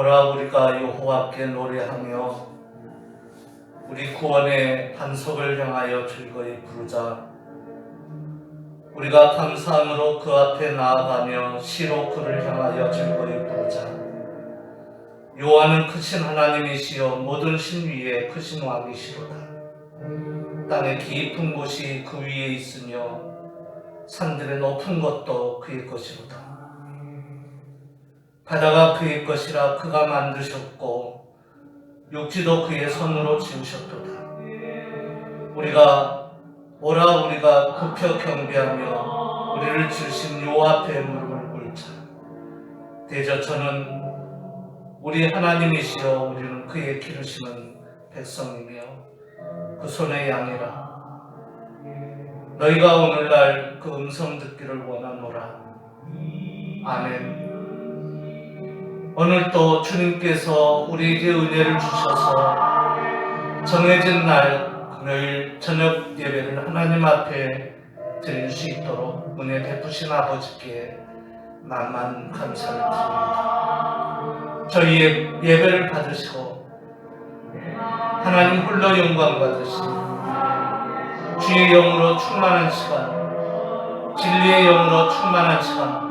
오라 우리가 여호와께 노래하며 우리 구원의 반석을 향하여 즐거이 부르자. 우리가 감사함으로 그 앞에 나아가며 시로 그를 향하여 즐거이 부르자. 여호와는 크신 하나님이시여 모든 신 위에 크신 왕이시로다. 땅의 깊은 곳이 그 위에 있으며 산들의 높은 것도 그의 것이로다. 바다가 그의 것이라 그가 만드셨고 육지도 그의 손으로 지으셨도다. 우리가 굽혀 경배하며 우리를 지으신 여호와 앞에 무릎을 꿇자. 대저천은 우리 하나님이시여 우리는 그의 기르시는 백성이며 그 손의 양이라. 너희가 오늘날 그 음성 듣기를 원하노라. 아멘. 오늘도 주님께서 우리에게 은혜를 주셔서 정해진 날 금요일 저녁 예배를 하나님 앞에 드릴 수 있도록 은혜 베푸신 아버지께 만만 감사를 드립니다. 저희의 예배를 받으시고 하나님 홀로 영광 받으시고 주의 영으로 충만한 시간, 진리의 영으로 충만한 시간,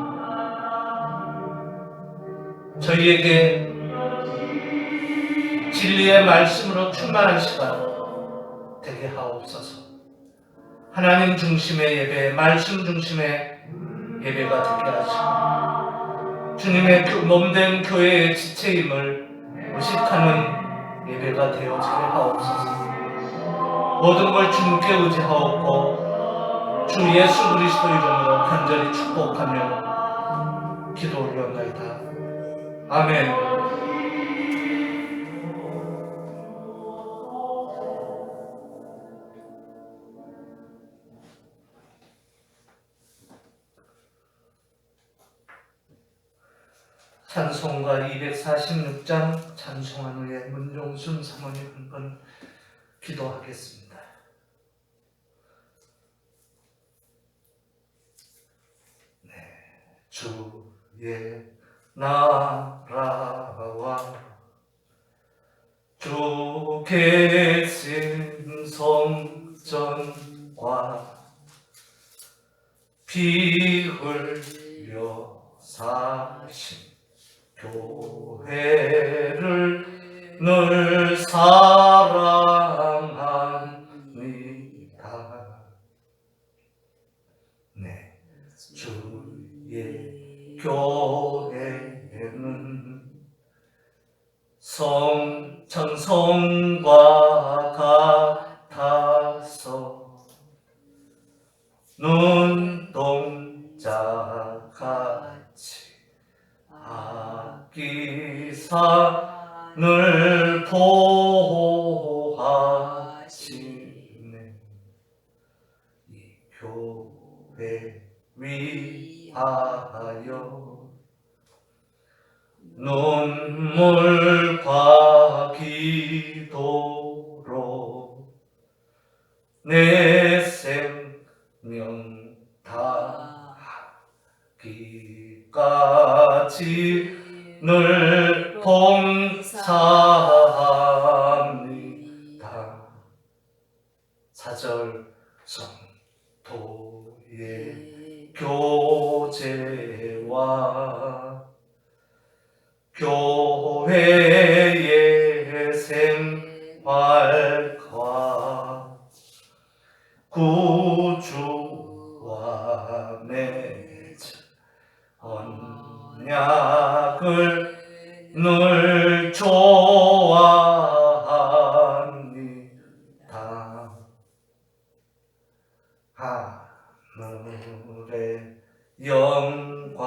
저희에게 진리의 말씀으로 충만한 시간 되게 하옵소서. 하나님 중심의 예배, 말씀 중심의 예배가 되게 하시고 주님의 몸된 교회의 지체임을 의식하는 예배가 되어지게 하옵소서. 모든 걸 주님께 의지하옵고 주 예수 그리스도 이름으로 간절히 축복하며 기도 올려옵나이다. 아멘. 찬송가 246장 찬송한 후에 문종순 사모님 한번 기도하겠습니다. 네, 주의 나라와 주 계신 성전과 피 흘려 사신 교회를 늘 사랑합니다. 네, 주의 교회는 천성과 같아서 눈동자같이 아끼사 늘 보호하시네. 이 교회 위하여 눈물과 기도로 내 생명 다하기까지 늘 봉사합니다. 4절 성도의 교제와 교회의 생활과 구주와 맺은 언약을 늘 좋아합니다. 하늘의 영광과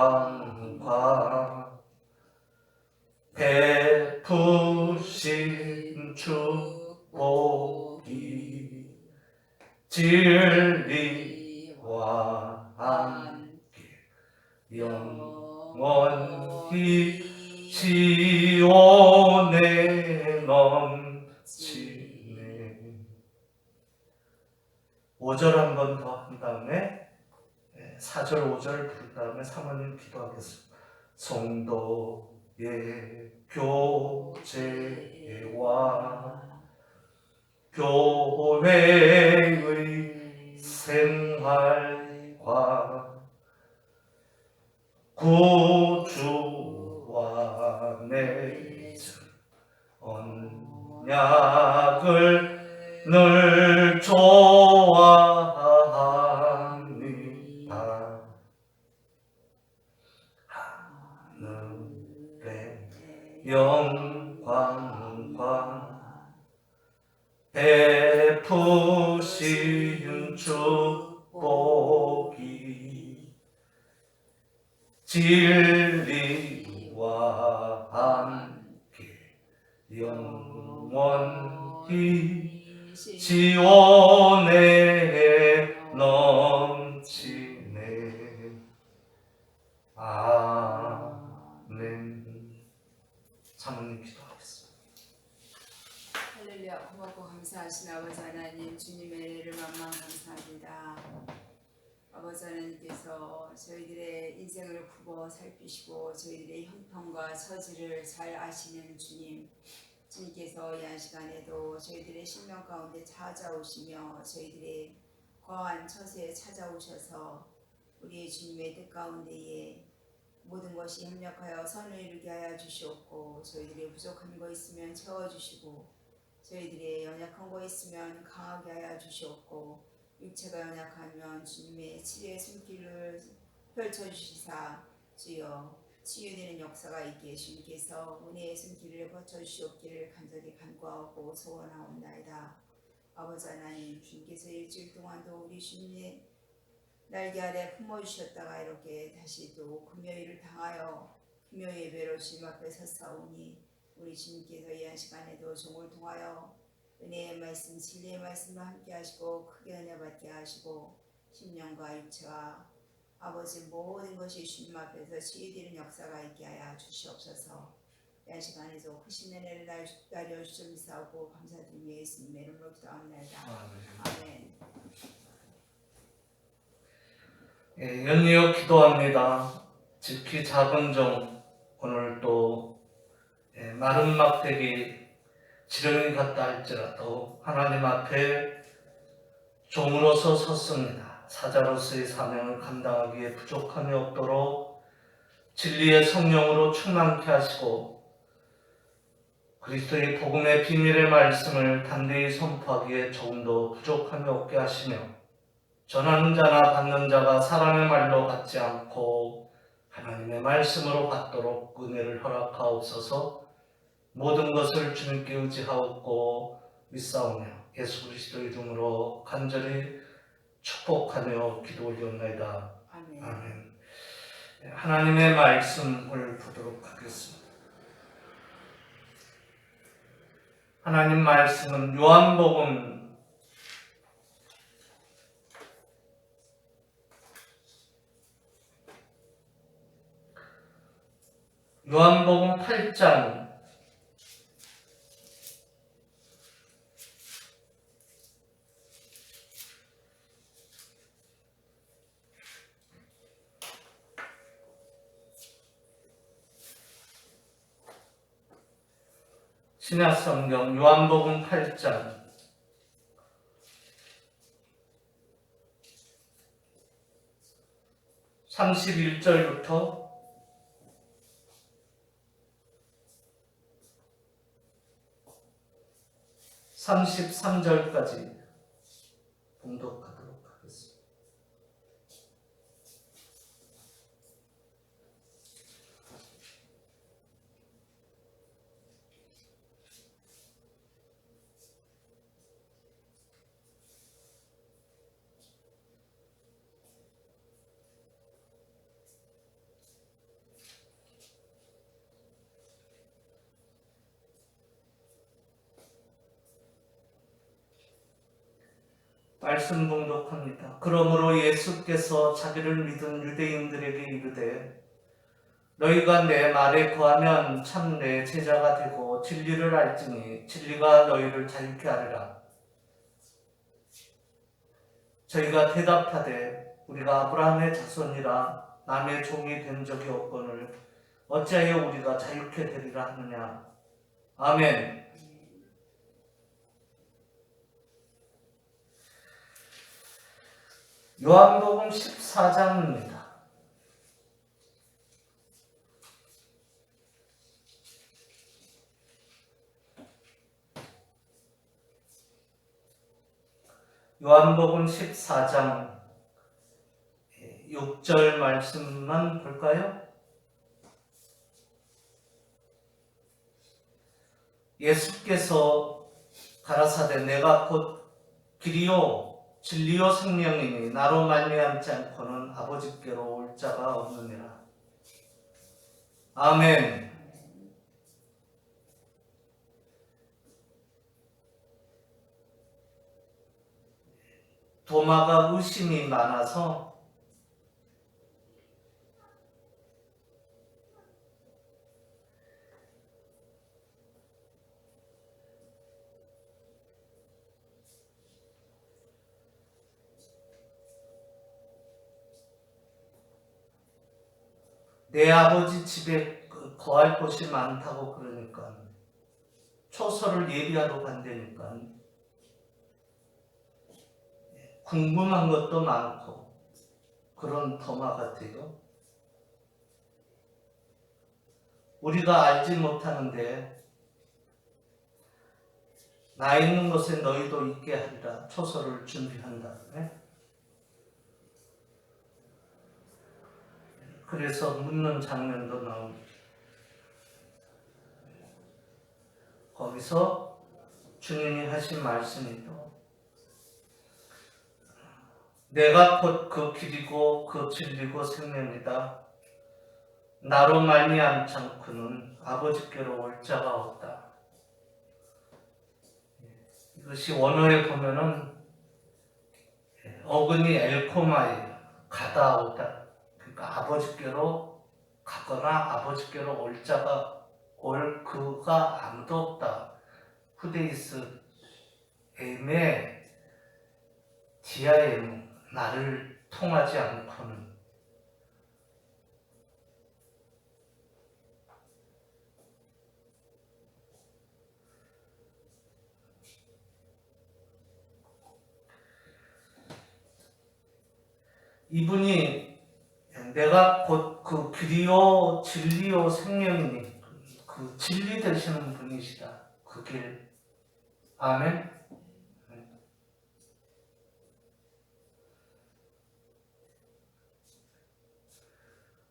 베푸신 축복이 진리와 함께 영원히 시온에 넘치네. 5절 한 번 더 한 다음에 4절 5절 부른 다음에 사모님 기도하겠습니다. 성도 교제와 교회의 생활과 구주와 맺은 언약을 늘 좋아합니다. 하늘의 영광과 베푸신 축복이 진리와 함께 영원히 지원에 넘치네. 아멘. 사모님 기도하겠습니다. 할렐루야. 고맙고 감사하신 아버지 하나님, 주님의 은혜를 만만 감사합니다. 아버지 하나님께서 저희들의 인생을 굽어 살피시고 저희들의 형편과 처지를 잘 아시는 주님, 주님께서 이 한 시간에도 저희들의 신명 가운데 찾아오시며 저희들의 거한 처세에 찾아오셔서 우리의 주님의 뜻 가운데에 모든 것이 협력하여 선을 이루게 하여 주시옵고, 저희들의 부족한 거 있으면 채워주시고 저희들의 연약한 거 있으면 강하게 하여 주시옵고, 육체가 연약하면 주님의 치유의 손길을 펼쳐주시사 주여 치유되는 역사가 있기에 주님께서 은혜의 손길을 펼쳐주시옵기를 간절히 간구하고 소원하옵나이다. 아버지 하나님, 주님께서 일주일 동안도 우리 주님의 날개 아래 품어주셨다가 이렇게 다시 또 금요일을 당하여 금요 예배로 주님 앞에 섰사오니 우리 주님께서 이 한 시간에도 종을 통하여 은혜의 말씀, 진리의 말씀을 함께 하시고 크게 은혜 받게 하시고 심령과 육체와 아버지 모든 것이 주님 앞에서 치유되는 역사가 있게 하여 주시옵소서. 이 한 시간에도 크신 은혜를 나려 주시옵소서. 감사드리며 예수님의 이름으로 기도합니다. 아멘. 연이어 기도합니다. 지키 작은 종, 오늘 또 마른 막대기 지렁이 같다 할지라도 하나님 앞에 종으로서 섰습니다. 사자로서의 사명을 감당하기에 부족함이 없도록 진리의 성령으로 충만케 하시고 그리스도의 복음의 비밀의 말씀을 담대히 선포하기에 조금도 부족함이 없게 하시며 전하는 자나 받는 자가 사람의 말로 받지 않고 하나님의 말씀으로 받도록 은혜를 허락하옵소서. 모든 것을 주님께 의지하옵고 믿사오며 예수 그리스도의 이름으로 간절히 축복하며 기도 올리옵나이다. 아멘. 아멘. 하나님의 말씀을 보도록 하겠습니다. 하나님 말씀은 요한복음 8장 신약성경 요한복음 8장 31절부터 33절까지 봉독하도록 하겠습니다. 말씀 봉독합니다. 그러므로 예수께서 자기를 믿은 유대인들에게 이르되 너희가 내 말에 거하면 참 내 제자가 되고 진리를 알지니 진리가 너희를 자유케 하리라. 저희가 대답하되 우리가 아브라함의 자손이라 남의 종이 된 적이 없거늘 어찌하여 우리가 자유케 되리라 하느냐. 아멘. 요한복음 14장입니다. 요한복음 14장 6절 말씀만 볼까요? 예수께서 가라사대 내가 곧 길이요 진리요 생명이니 나로 말미암지 않고는 아버지께로 올 자가 없느니라. 아멘. 도마가 의심이 많아서 내 아버지 집에 거할 곳이 많다고 그러니까 초소를 예비하러 간다니까 궁금한 것도 많고 그런 도마 같아요. 우리가 알지 못하는데 나 있는 곳에 너희도 있게 하리라 초소를 준비한다. 그래서 묻는 장면도 나옵니다. 거기서 주님이 하신 말씀이 또 내가 곧 그 길이고 그 진리고 생명이다. 나로 말미암지 않고는 아버지께로 올 자가 없다. 이것이 원어에 보면은 어근이 엘코마예요. 가다 오다. 그러니까 아버지께로 가거나 아버지께로 올 자가 올 그가 아무도 없다. 후데이스 에메 디아에 나를 통하지 않고는. 이분이 내가 곧 그 길이요 진리요 생명이니 그 진리 되시는 분이시다. 그 길. 아멘.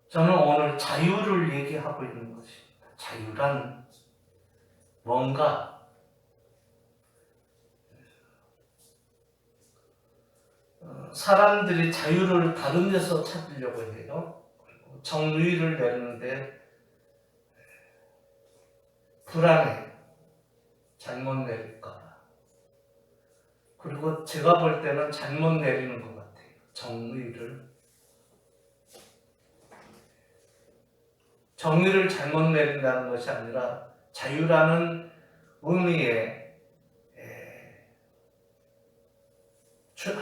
저는 오늘 자유를 얘기하고 있는 것입니다. 자유란 뭔가 사람들이 자유를 다른 데서 찾으려고 해요. 정의를 내리는데 불안해. 잘못 내릴까 봐. 그리고 제가 볼 때는 잘못 내리는 것 같아요. 정의를 잘못 내린다는 것이 아니라 자유라는 의미의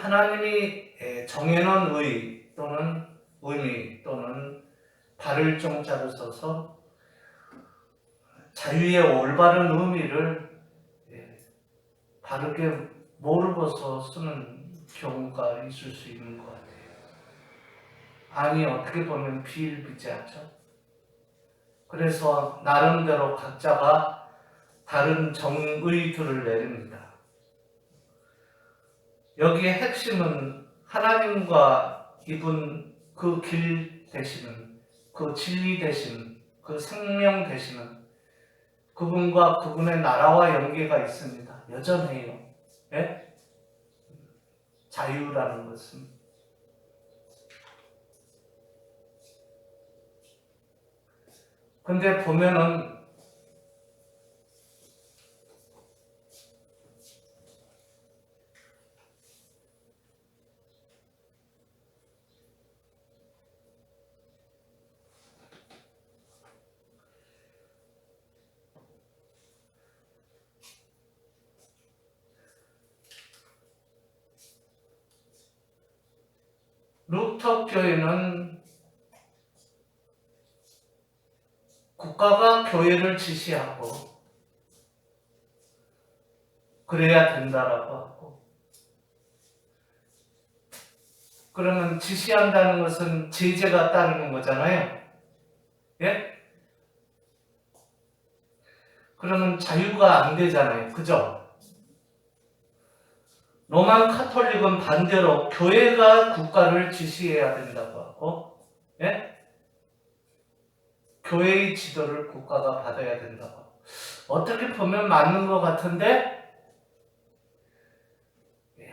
하나님이 정해놓은 의 또는 의미 또는 바를 정자를 써서 자유의 올바른 의미를 바르게 모르고서 쓰는 경우가 있을 수 있는 것 같아요. 아니 어떻게 보면 비일비재하죠. 그래서 나름대로 각자가 다른 정의들을 내립니다. 여기에 핵심은 하나님과 이분 그 길 되시는, 그 진리 되시는, 그 생명 되시는 그분과 그분의 나라와 연계가 있습니다. 여전해요. 예? 자유라는 것은. 근데 보면은 루터 교회는 국가가 교회를 지시하고 그래야 된다라고 하고, 그러면 지시한다는 것은 제재가 따르는 거잖아요. 예? 그러면 자유가 안 되잖아요. 그죠? 로만 카톨릭은 반대로 교회가 국가를 지시해야 된다고 하고, 예? 교회의 지도를 국가가 받아야 된다고 하고. 어떻게 보면 맞는 것 같은데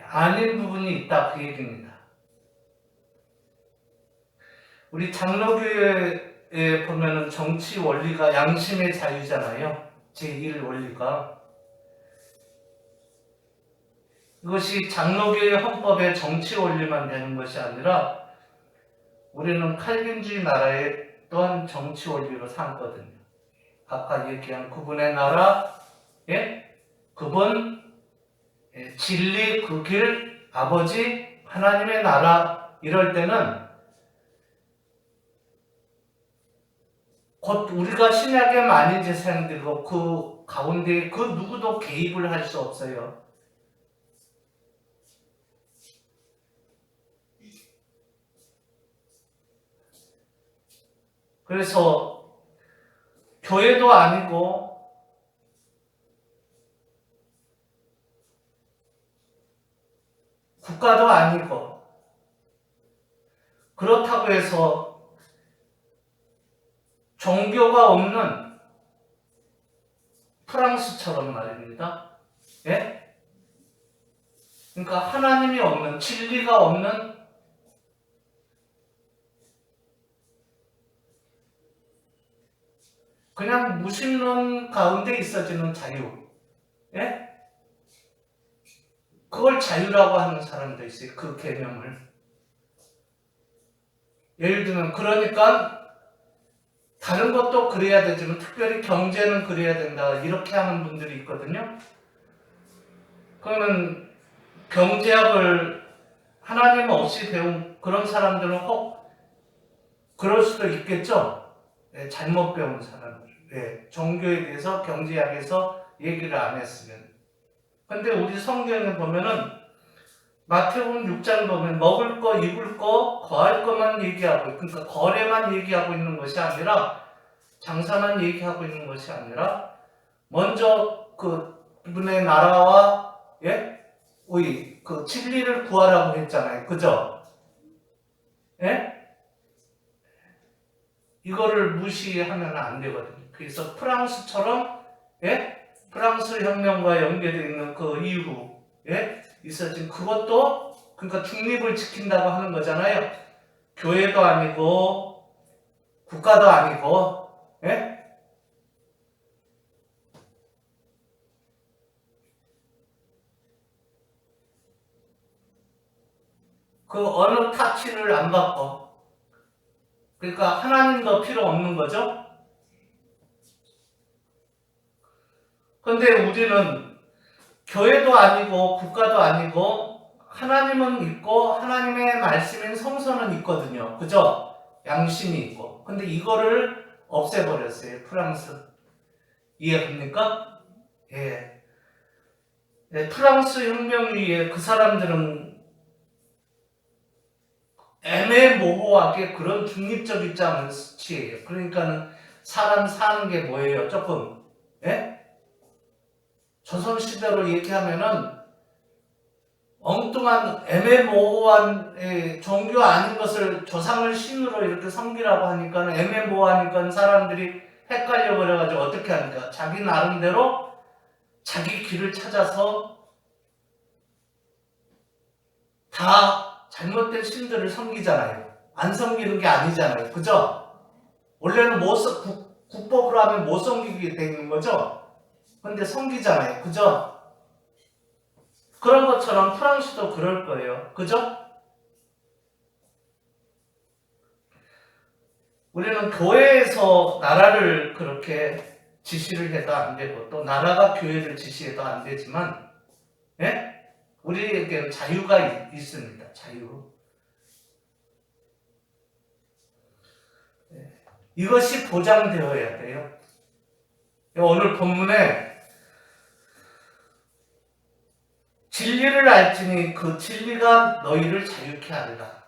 아닌 부분이 있다, 그 얘기입니다. 우리 장로교회에 보면은 정치 원리가 양심의 자유잖아요. 제1 원리가. 이것이 장로교회 헌법의 정치 원리만 되는 것이 아니라 우리는 칼빈주의 나라의 또한 정치 원리로 삼거든요. 아까 얘기한 그분의 나라, 예? 그분, 진리, 그 길, 아버지, 하나님의 나라, 이럴 때는 곧 우리가 신약의 만인 제사장들이고 그 가운데 그 누구도 개입을 할 수 없어요. 그래서 교회도 아니고 국가도 아니고, 그렇다고 해서 종교가 없는 프랑스처럼 말입니다. 예? 그러니까 하나님이 없는, 진리가 없는 그냥 무신론 가운데 있어지는 자유. 예? 그걸 자유라고 하는 사람도 있어요. 그 개념을. 예를 들면 그러니까 다른 것도 그래야 되지만 특별히 경제는 그래야 된다, 이렇게 하는 분들이 있거든요. 그러면 경제학을 하나님 없이 배운 그런 사람들은 혹 그럴 수도 있겠죠. 네, 잘못 배운 사람들. 네, 종교에 대해서 경제학에서 얘기를 안 했으면. 근데 우리 성경에 보면은 마태복음 6장 보면 먹을 거, 입을 거, 거할 것만 얘기하고, 그러니까 거래만 얘기하고 있는 것이 아니라, 장사만 얘기하고 있는 것이 아니라, 먼저 그분의 나라와, 예? 우리 그 진리를 구하라고 했잖아요. 그죠? 예? 이거를 무시하면 안 되거든요. 그래서 프랑스처럼, 예? 프랑스 혁명과 연계되어 있는 그 이후, 예? 있어진 그것도, 그러니까 중립을 지킨다고 하는 거잖아요. 교회도 아니고 국가도 아니고, 예? 그 어느 타치를 안 받고, 그러니까 하나님도 필요 없는 거죠. 근데 우리는 교회도 아니고 국가도 아니고 하나님은 있고 하나님의 말씀인 성서는 있거든요. 그죠? 양심이 있고. 근데 이거를 없애버렸어요. 프랑스. 이해됩니까? 예. 네, 프랑스 혁명 이후에 그 사람들은 애매모호하게 그런 중립적 입장을 취해요. 그러니까는 사람 사는 게 뭐예요? 조금, 예? 조선시대로 얘기하면은 엉뚱한 애매모호한 종교 아닌 것을 조상을 신으로 이렇게 섬기라고 하니까 애매모호하니까 사람들이 헷갈려 버려가지고 어떻게 하니까 자기 나름대로 자기 길을 찾아서 다 잘못된 신들을 섬기잖아요. 안 섬기는 게 아니잖아요. 그죠? 원래는 국법으로 하면 못 섬기게 돼 있는 거죠? 근데 섬기잖아요. 그죠? 그런 것처럼 프랑스도 그럴 거예요. 그죠? 우리는 교회에서 나라를 그렇게 지시를 해도 안 되고 또 나라가 교회를 지시해도 안 되지만, 예? 우리에게는 자유가 있습니다. 자유. 예. 이것이 보장되어야 돼요. 오늘 본문에 진리를 알지니 그 진리가 너희를 자유케 하리라.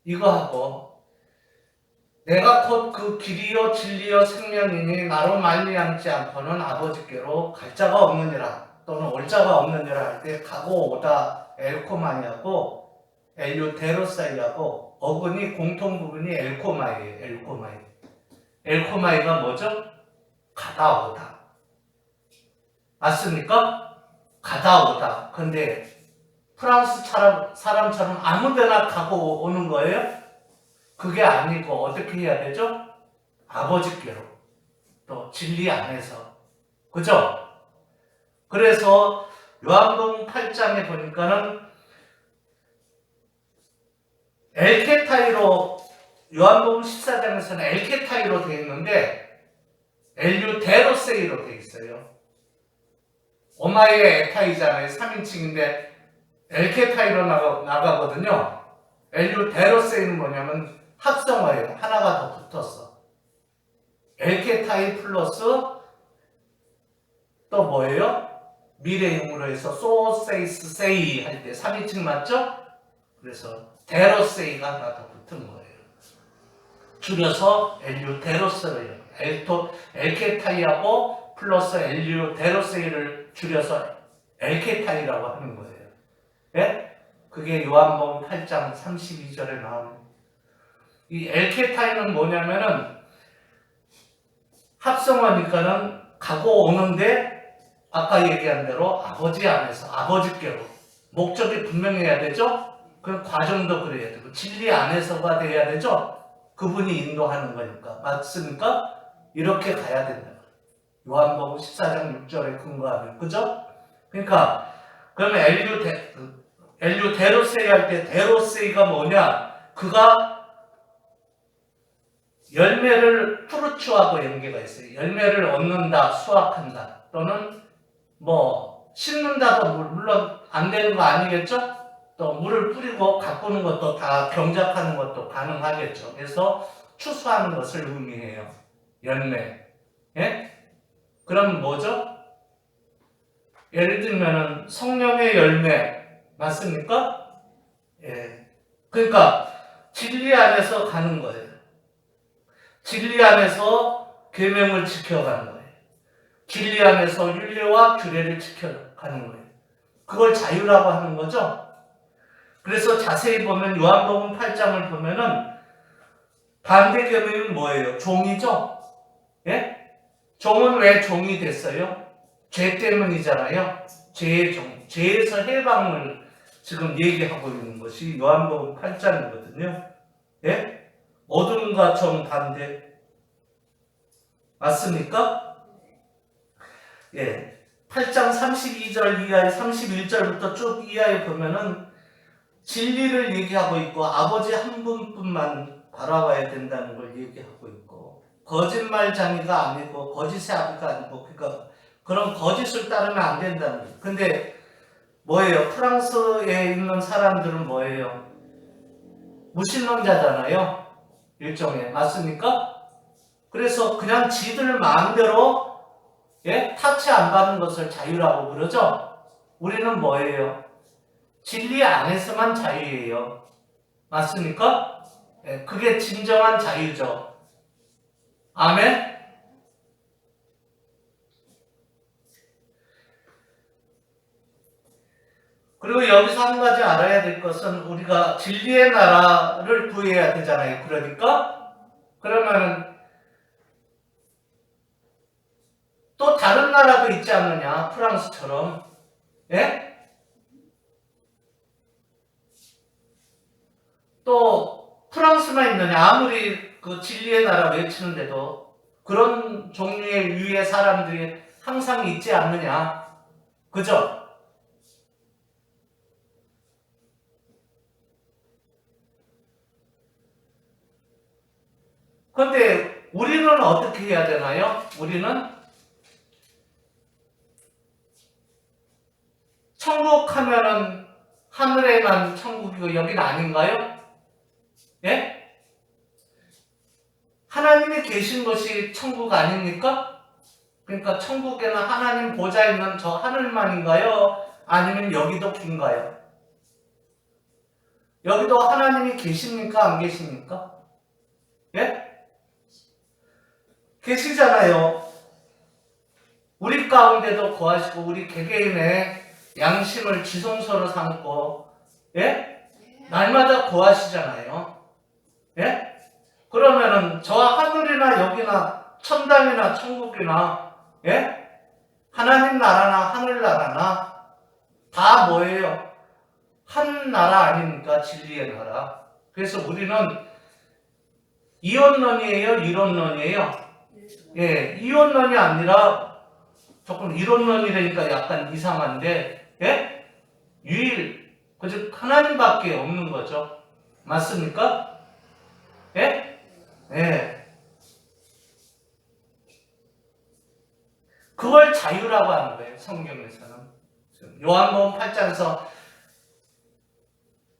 이거 하고 내가 곧 그 길이요 진리요 생명이니 나로 말미암지 않고는 아버지께로 갈 자가 없느니라. 또는 올 자가 없느니라 할 때 가고 오다 엘코마이하고 엘유테로사이하고 어근이 공통 부분이 엘코마이예요. 엘코마이. 엘코마이가 뭐죠? 가다 오다. 맞습니까? 가다 오다. 근데 프랑스 사람처럼 아무데나 가고 오는 거예요? 그게 아니고 어떻게 해야 되죠? 아버지께로. 또 진리 안에서. 그죠? 그래서 요한복음 8장에 보니까는 엘케타이로, 요한복음 14장에서는 엘케타이로 되어 있는데 엘유데로세이로 되어 있어요. 오마이의 에타이잖아요. 3인칭인데 엘케타이로 나가거든요. 엘유데로세이는 뭐냐면 합성어예요. 하나가 더 붙었어. 엘케타이 플러스 또 뭐예요? 미래형으로 해서 소세이스 세이 할 때 3인칭 맞죠? 그래서 데로세이가 하나 더 붙은 거예요. 줄여서 엘유데로세예요. 엘케타이하고 플러스 엘유데로세이를 줄여서 엘케타이라고 하는 거예요. 예? 그게 요한복음 8장 32절에 나오는 이 엘케타이는 뭐냐면은 합성어니까는 가고 오는데 아까 얘기한 대로 아버지 안에서 아버지께로 목적이 분명해야 되죠? 그 과정도 그래야 되고 진리 안에서가 돼야 되죠? 그분이 인도하는 거니까. 맞습니까? 이렇게 가야 된다. 요한복음 14장 6절에 근거하면. 그죠? 그러니까 그러면 엘유데로세이 할 때 데로세이가 뭐냐? 그가 열매를 프루츠하고 연계가 있어요. 열매를 얻는다, 수확한다. 또는 뭐 심는다도 물론 안 되는 거 아니겠죠? 또 물을 뿌리고 가꾸는 것도 다 경작하는 것도 가능하겠죠. 그래서 추수하는 것을 의미해요. 열매. 예? 그럼 뭐죠? 예를 들면은 성령의 열매 맞습니까? 예. 그러니까 진리 안에서 가는 거예요. 진리 안에서 계명을 지켜가는 거예요. 진리 안에서 율례와 규례를 지켜가는 거예요. 그걸 자유라고 하는 거죠. 그래서 자세히 보면 요한복음 8장을 보면은 반대 계명은 뭐예요? 종이죠. 예? 종은 왜 종이 됐어요? 죄 때문이잖아요. 죄의 종, 죄에서 해방을 지금 얘기하고 있는 것이 요한복음 8장이거든요. 예? 어둠과 정반대. 맞습니까? 예. 8장 32절 이하에 31절부터 쭉 이하에 보면은 진리를 얘기하고 있고 아버지 한 분뿐만 바라봐야 된다는 걸 얘기하고 있고 거짓말장이가 아니고 거짓의 아비가 아니고 그러니까 그런 거짓을 따르면 안 된다는 거예요. 근데 뭐예요? 프랑스에 있는 사람들은 뭐예요? 무신론자잖아요. 일종의. 맞습니까? 그래서 그냥 지들 마음대로 예? 타치 안 받는 것을 자유라고 그러죠? 우리는 뭐예요? 진리 안에서만 자유예요. 맞습니까? 예, 그게 진정한 자유죠. 아멘? 그리고 여기서 한 가지 알아야 될 것은 우리가 진리의 나라를 구해야 되잖아요. 그러면 또 다른 나라도 있지 않느냐? 프랑스처럼. 예? 또 프랑스만 있느냐? 아무리 그 진리의 나라 외치는데도 그런 종류의 유의 사람들이 항상 있지 않느냐? 그죠? 그런데 우리는 어떻게 해야 되나요? 우리는 천국 하면은 하늘에만 천국이고 여긴 아닌가요? 예? 하나님이 계신 것이 천국 아닙니까? 그러니까 천국에는 하나님 보좌 있는 저 하늘만인가요? 아니면 여기도 긴가요? 여기도 하나님이 계십니까? 안 계십니까? 예? 계시잖아요. 우리 가운데도 거하시고 우리 개개인의 양심을 지성소로 삼고 예? 날마다 거하시잖아요. 예? 그러면은 저 하늘이나 여기나 천당이나 천국이나 예? 하나님 나라나 하늘나라나 다 뭐예요? 한 나라 아닙니까? 진리의 나라. 그래서 우리는 이원론이에요? 이론론이에요? 예, 이원론이 아니라 조금 이론론이라니까 약간 이상한데 예? 유일, 즉 하나님밖에 없는 거죠. 맞습니까? 예? 예. 그걸 자유라고 하는 거예요. 성경에서는. 요한복음 8장에서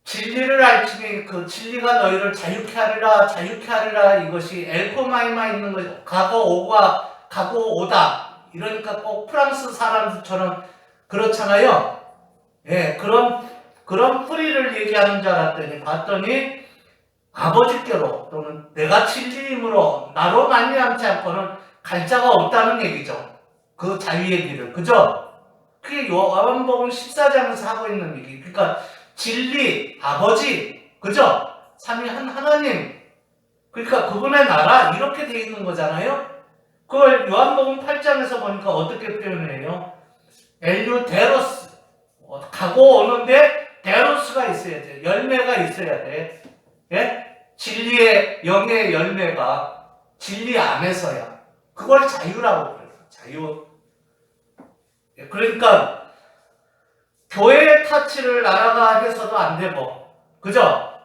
진리를 알지니 그 진리가 너희를 자유케 하리라 자유케 하리라 이것이 엘코마이마 있는 거죠. 가고 오다 이러니까 꼭 프랑스 사람들처럼 그렇잖아요. 예, 그런 뿌리를 얘기하는 줄 알았더니 봤더니 아버지께로 또는 내가 진리이므로 나로 말미암지 않고는 갈 자가 없다는 얘기죠. 그 자유의 길을. 그죠? 그게 요한복음 14장에서 하고 있는 얘기. 그러니까 진리, 아버지, 그죠? 삼위한 하나님. 그러니까 그분의 나라 이렇게 돼 있는 거잖아요. 그걸 요한복음 8장에서 보니까 어떻게 표현해요? 엘류데로스. 가고 오는데 데로스가 있어야 돼. 열매가 있어야 돼. 예? 진리의 영의 열매가 진리 안에서야. 그걸 자유라고 그래요. 자유. 그러니까 교회의 타치를 나라가 해서도 안 되고, 그죠?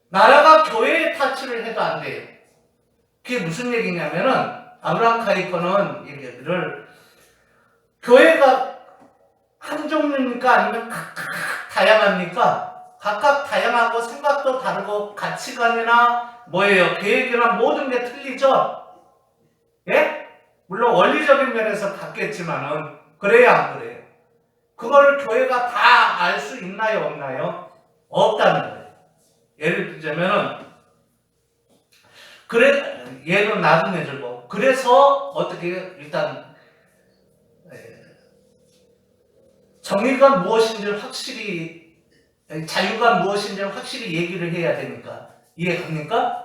나라가 교회의 타치를 해도 안 돼요. 그게 무슨 얘기냐면은 아브라함 카이커는 얘기를 교회가 한 종류입니까? 아니면 각각 다양합니까? 각각 다양하고 생각도 다르고 가치관이나 뭐예요? 계획이나 모든 게 틀리죠? 예? 물론 원리적인 면에서 같겠지만은 그래야 안 그래요? 그거를 교회가 다 알 수 있나요? 없나요? 없다는 거예요. 예를 들자면은 얘는 나중에 들고 그래서 어떻게 일단 정의가 무엇인지를 확실히 자유가 무엇인지를 확실히 얘기를 해야 되니까 이해갑니까?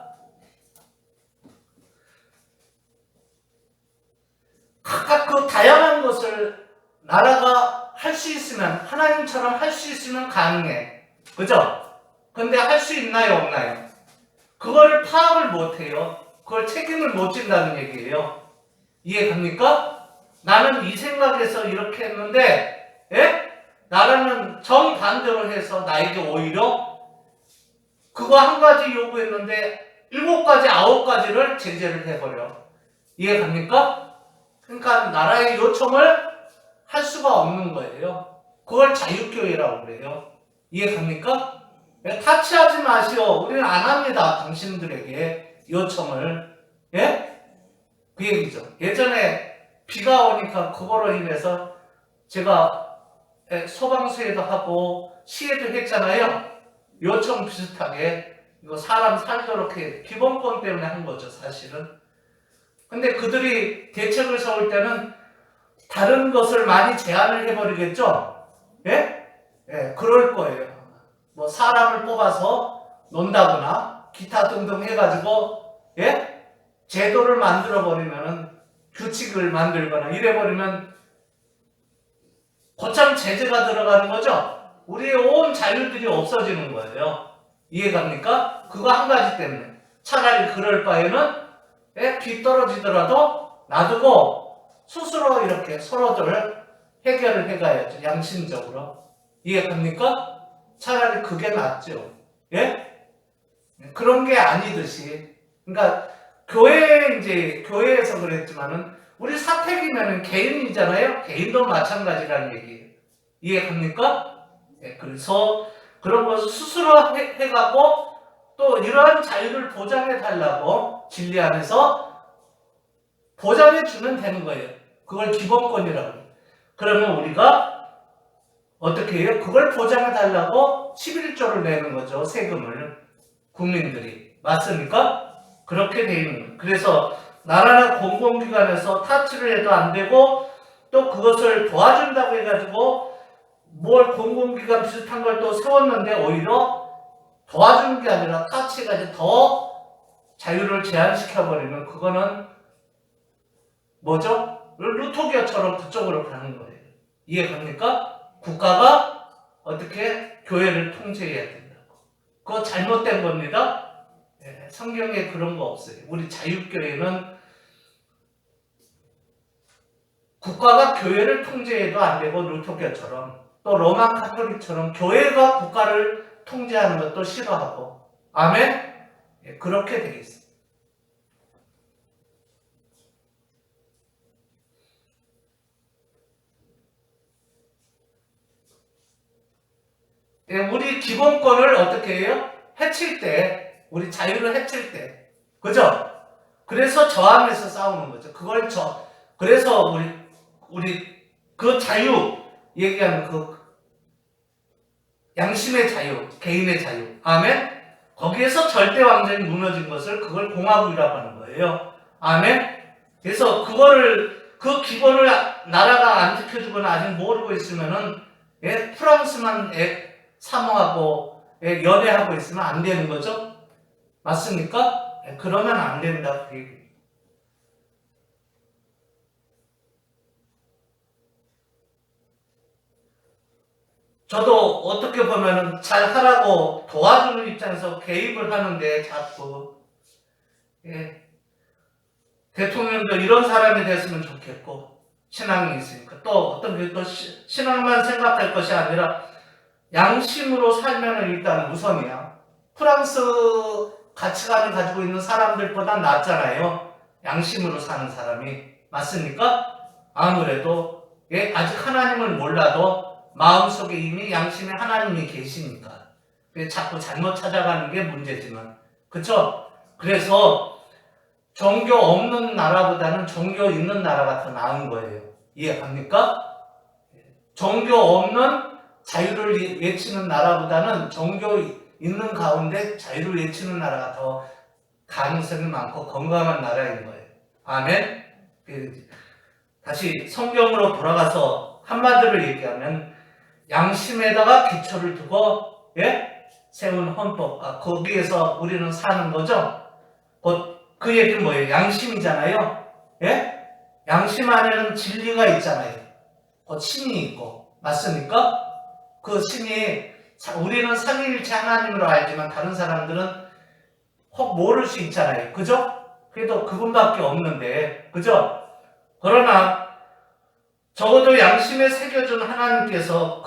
각각 그 다양한 것을 나라가 할 수 있으면 하나님처럼 할 수 있으면 가능해. 그죠? 근데 할 수 있나요? 없나요? 그거를 파악을 못해요. 그걸 책임을 못 진다는 얘기예요. 이해갑니까? 나는 이 생각에서 이렇게 했는데 나라는 정반대로 해서 나에게 오히려 그거 한 가지 요구했는데 7가지, 9가지를 제재를 해버려. 이해갑니까? 그러니까 나라의 요청을 할 수가 없는 거예요. 그걸 자유교회라고 그래요. 이해갑니까? 타치하지 마시오. 우리는 안 합니다. 당신들에게 요청을. 예? 그 얘기죠. 예전에 비가 오니까 그거로 인해서 제가 소방서에도 하고 시에도 했잖아요. 요청 비슷하게 이거 사람 살도록 해. 기본권 때문에 한 거죠, 사실은. 근데 그들이 대책을 세울 때는 다른 것을 많이 제한을 해버리겠죠? 예? 예, 그럴 거예요. 뭐 사람을 뽑아서 논다거나 기타 등등 해가지고 예? 제도를 만들어 버리면은 규칙을 만들거나 이래 버리면 고참 제재가 들어가는 거죠. 우리의 온 자유들이 없어지는 거예요. 이해갑니까? 그거 한 가지 때문에 차라리 그럴 바에는 비 떨어지더라도 놔두고 스스로 이렇게 서로들 해결을 해가야죠. 양심적으로. 이해갑니까? 차라리 그게 낫죠. 예? 그런 게 아니듯이. 그러니까 교회에서 그랬지만은 우리 사택이면은 개인이잖아요. 개인도 마찬가지라는 얘기예요. 이해갑니까? 예, 그래서 그런 것을 스스로 해가고 또 이러한 자유를 보장해 달라고 진리 안에서 보장해 주면 되는 거예요. 그걸 기본권이라고 해요. 그러면 우리가 어떻게 해요? 그걸 보장해 달라고 11조를 내는 거죠. 세금을 국민들이. 맞습니까? 그렇게 돼 있는 거예요. 그래서 나라나 공공기관에서 타치를 해도 안 되고 또 그것을 도와준다고 해가지고 뭘 공공기관 비슷한 걸 또 세웠는데 오히려 도와주는 게 아니라 타치가 이제 더 자유를 제한시켜버리면 그거는 뭐죠? 루토기아처럼 그쪽으로 가는 거예요. 이해갑니까? 국가가 어떻게 교회를 통제해야 된다고. 그거 잘못된 겁니다. 예, 성경에 그런 거 없어요. 우리 자유교회는 국가가 교회를 통제해도 안 되고 루토교처럼 또 로마 카톨릭처럼 교회가 국가를 통제하는 것도 싫어하고 아멘? 예, 그렇게 되어 있습니다. 예, 우리 기본권을 어떻게 해요? 해칠 때, 우리 자유를 해칠 때, 그죠? 그래서 저항해서 싸우는 거죠. 그래서 우리 그 자유 얘기하는 그 양심의 자유, 개인의 자유, 아멘. 거기에서 절대 왕정이 무너진 것을 그걸 공화국이라고 하는 거예요. 아멘. 그래서 그 기본을 나라가 안 지켜주거나 아직 모르고 있으면은 예, 프랑스만 사모하고 연애하고 있으면 안 되는 거죠? 맞습니까? 그러면 안 된다. 그 얘기. 저도 어떻게 보면은 잘 하라고 도와주는 입장에서 개입을 하는데 자꾸 대통령도 이런 사람이 됐으면 좋겠고 신앙이 있으니까 또 어떤 게 또 신앙만 생각할 것이 아니라 양심으로 살면은 일단 우선이야. 프랑스 가치관을 가지고 있는 사람들보다 낫잖아요. 양심으로 사는 사람이. 맞습니까? 아무래도 아직 하나님을 몰라도 마음속에 이미 양심에 하나님이 계시니까. 자꾸 잘못 찾아가는 게 문제지만. 그쵸? 그래서 종교 없는 나라보다는 종교 있는 나라가 더 나은 거예요. 이해갑니까? 종교 없는 자유를 외치는 나라보다는 종교 있는 가운데 자유를 외치는 나라가 더 가능성이 많고 건강한 나라인 거예요. 아멘? 다시 성경으로 돌아가서 한마디로 얘기하면 양심에다가 기초를 두고 세운 헌법, 거기에서 우리는 사는 거죠. 그 얘기는 뭐예요? 양심이잖아요. 양심 안에는 진리가 있잖아요. 신이 있고. 맞습니까? 그 신이 우리는 삼위일체 하나님으로 알지만 다른 사람들은 혹 모를 수 있잖아요. 그죠? 그래도 그분밖에 없는데. 그죠? 그러나 적어도 양심에 새겨준 하나님께서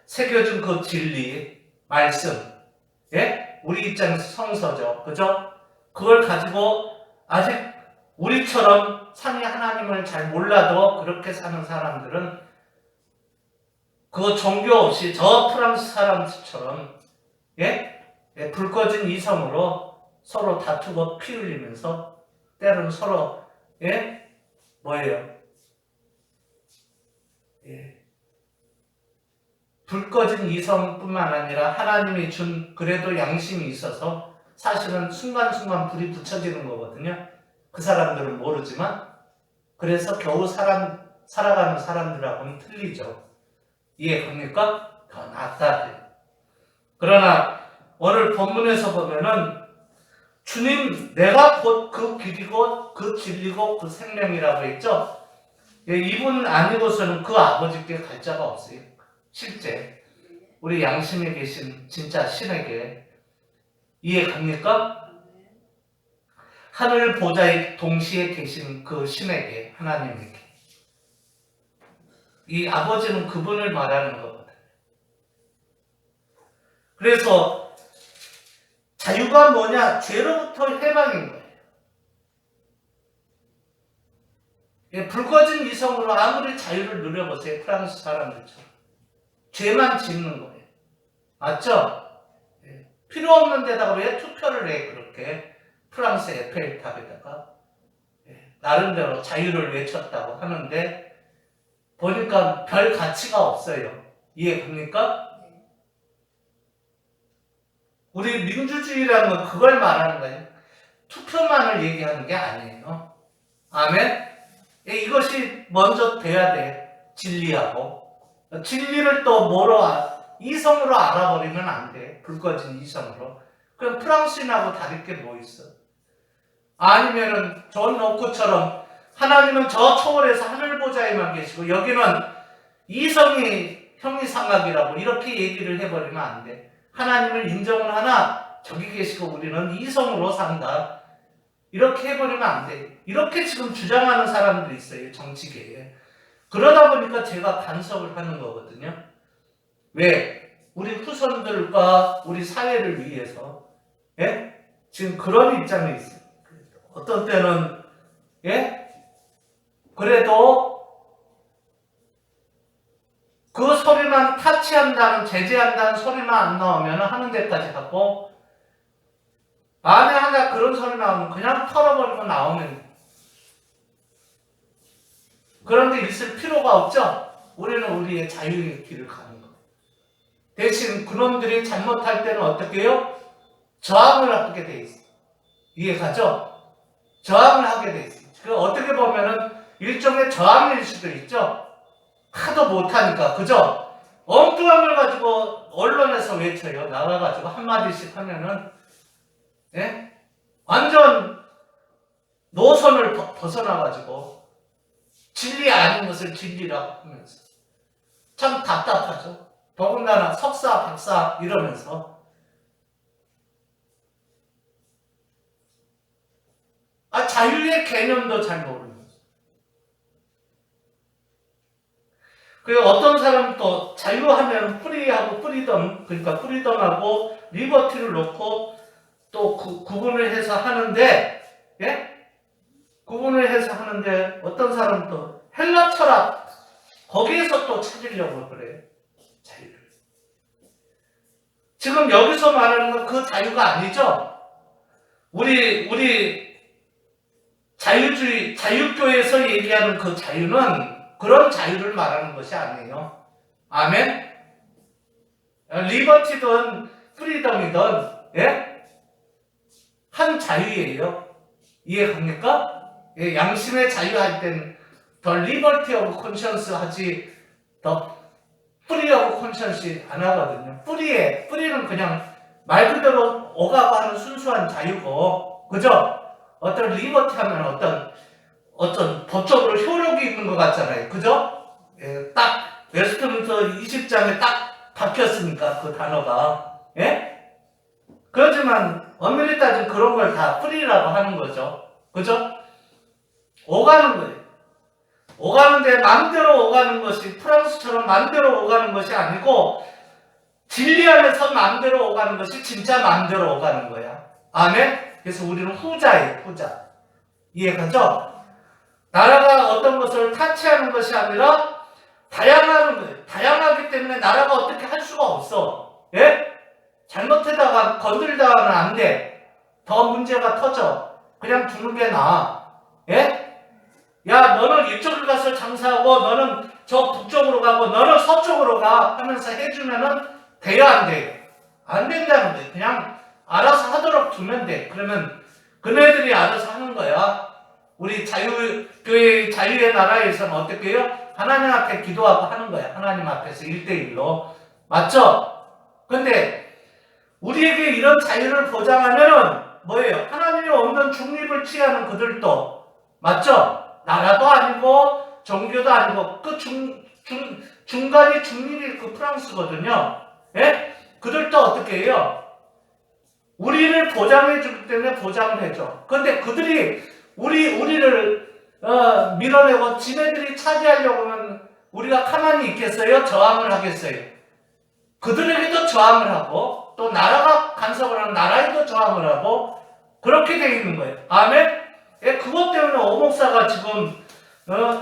새겨준 그 진리, 말씀, 우리 입장에서 성서죠. 그죠? 그걸 가지고 아직 우리처럼 삼위 하나님을 잘 몰라도 그렇게 사는 사람들은 그 종교 없이 저 프랑스 사람처럼 불 꺼진 이성으로 서로 다투고 피 흘리면서 때로는 서로 불 꺼진 이성뿐만 아니라 하나님이 준 그래도 양심이 있어서 사실은 순간순간 불이 붙여지는 거거든요. 그 사람들은 모르지만 그래서 겨우 살아가는 사람들하고는 틀리죠. 이해갑니까? 더 낫다. 그러나 오늘 본문에서 보면은 주님 내가 곧 그 길이고 그 진리고 그 생명이라고 했죠. 이분 아니고서는 그 아버지께 갈 자가 없어요. 실제 우리 양심에 계신 진짜 신에게. 이해갑니까? 하늘 보좌에 동시에 계신 그 신에게, 하나님에게. 이 아버지는 그분을 말하는 거거든요. 그래서 자유가 뭐냐? 죄로부터 해방인 거예요. 불 꺼진 이성으로 아무리 자유를 누려보세요. 프랑스 사람들처럼. 죄만 짓는 거예요. 맞죠? 예. 필요 없는 데다가 왜 투표를 해, 그렇게? 프랑스 에펠탑에다가. 예. 나름대로 자유를 외쳤다고 하는데, 보니까 별 가치가 없어요. 이해갑니까? 우리 민주주의라는 건 그걸 말하는 거예요. 투표만을 얘기하는 게 아니에요. 아멘? 예, 이것이 먼저 돼야 돼. 진리하고. 진리를 또 이성으로 알아버리면 안 돼. 불 꺼진 이성으로. 그럼 프랑스인하고 다를 게 뭐 있어? 아니면은 존 로크처럼 하나님은 저 초월해서 하늘보좌에만 계시고 여기는 이성이 형이상학이라고 이렇게 얘기를 해버리면 안 돼. 하나님을 인정을 하나 저기 계시고 우리는 이성으로 산다. 이렇게 해버리면 안 돼. 이렇게 지금 주장하는 사람들이 있어요. 정치계에. 그러다 보니까 제가 간섭을 하는 거거든요. 왜? 우리 후손들과 우리 사회를 위해서. 예? 지금 그런 입장에 있어요. 어떤 때는 예? 그래도 그 소리만 타치한다는, 제재한다는 소리만 안 나오면 하는 데까지 하고, 만에 하나 그런 소리 나오면 그냥 털어버리고 나오면, 그런데 있을 필요가 없죠? 우리는 우리의 자유의 길을 가는 거예요. 대신 그놈들이 잘못할 때는 어떻게 해요? 저항을 하게 돼 있어요. 이해가죠? 저항을 하게 돼 있어요. 그 어떻게 보면은 일종의 저항일 수도 있죠? 하도 못하니까, 그죠? 엉뚱한 걸 가지고 언론에서 외쳐요. 나가가지고 한마디씩 하면은, 예? 완전 노선을 벗어나가지고 진리 아닌 것을 진리라고 하면서 참 답답하죠. 더군다나 석사, 박사 이러면서 자유의 개념도 잘 모르면서. 그리고 어떤 사람은 또 자유하면 프리하고 프리덤, 그러니까 프리덤하고 리버티를 놓고 또 구분을 해서 하는데, 예? 구분을 해서 하는데 어떤 사람은 또 헬라 철학 거기에서 또 찾으려고 그래요. 자유를. 지금 여기서 말하는 건 그 자유가 아니죠. 우리 자유주의, 자유교에서 얘기하는 그 자유는 그런 자유를 말하는 것이 아니에요. 아멘? 리버티든 프리덤이든, 예? 한 자유예요. 이해갑니까? 예, 양심의 자유할 땐 더 리버티 오브 콘션스 하지 더 프리 오브 콘션스 안 하거든요. 프리는 그냥 말 그대로 오가고 하는 순수한 자유고, 그죠? 어떤 리버티 하면 어떤 법적으로 효력이 있는 것 같잖아요. 그죠? 예, 딱 웨스트민스터 20장에 딱 박혔으니까 그 단어가. 예? 그렇지만 엄밀히 따지면 그런 걸 다 프리라고 하는 거죠. 그죠? 오가는 거예요. 오가는데 마음대로 오가는 것이 프랑스처럼 마음대로 오가는 것이 아니고 진리 안에서 마음대로 오가는 것이 진짜 마음대로 오가는 거야. 아멘? 그래서 우리는 후자예요. 후자. 이해가죠? 나라가 어떤 것을 타치하는 것이 아니라 다양한 거예요. 다양하기 때문에 나라가 어떻게 할 수가 없어. 예? 잘못하다가 건들다가는 안 돼. 더 문제가 터져. 그냥 두는 게 나아. 예? 야, 너는 이쪽으로 가서 장사하고 너는 저 북쪽으로 가고 너는 서쪽으로 가 하면서 해주면은 돼요, 안 돼요? 안 된다는 거예요. 그냥 알아서 하도록 두면 돼. 그러면 그네들이 알아서 하는 거야. 우리 교회 자유의 나라에서는 어떻게 해요? 하나님 앞에 기도하고 하는 거야. 하나님 앞에서 1대1로. 맞죠? 근데 우리에게 이런 자유를 보장하면은 뭐예요? 하나님이 없는 중립을 취하는 그들도, 맞죠? 나라도 아니고 종교도 아니고 그 중간이 중립이 그 프랑스거든요. 예? 그들도 어떻게 해요? 우리를 보장해 주기 때문에 보장을 해줘. 그런데 그들이 우리를 밀어내고 지네들이 차지하려고 하면 우리가 가만히 있겠어요? 저항을 하겠어요? 그들에게도 저항을 하고 또 나라가 간섭을 하는 나라에도 저항을 하고 그렇게 돼 있는 거예요. 아멘? 예, 그것 때문에 오목사가 지금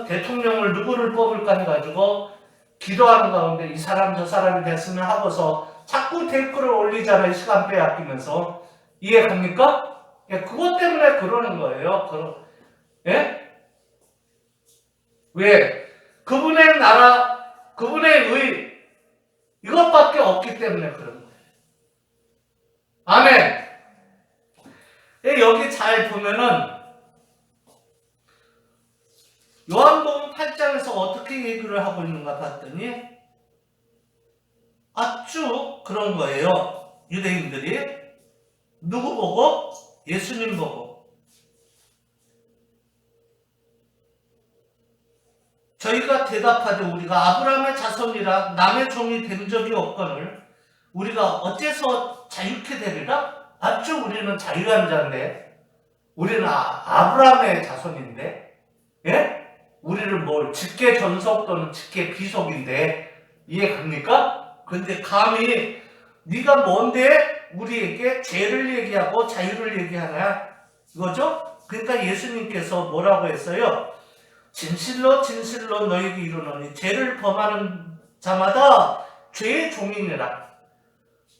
대통령을 누구를 뽑을까 해가지고 기도하는 가운데 이 사람 저 사람이 됐으면 하고서 자꾸 댓글을 올리잖아요. 시간 빼앗기면서. 이해 갑니까? 예, 그것 때문에 그러는 거예요. 예? 왜? 그분의 나라, 그분의 의, 이것밖에 없기 때문에 그런 거예요. 아멘. 예, 여기 잘 보면은 요한복음 8장에서 어떻게 얘기를 하고 있는가 봤더니 아주 그런 거예요. 유대인들이 누구 보고? 예수님 보고. 저희가 대답하되 우리가 아브라함의 자손이라 남의 종이 된 적이 없거늘 우리가 어째서 자유케 되리라? 아주 우리는 자유한 자인데 우리는 아브라함의 자손인데 예? 우리는 뭘 직계 전속 또는 직계 비속인데 이해 갑니까? 근데 감히 네가 뭔데 우리에게 죄를 얘기하고 자유를 얘기하냐 이거죠? 그러니까 예수님께서 뭐라고 했어요? 진실로 진실로 너희에게 이르노니 죄를 범하는 자마다 죄의 종이니라.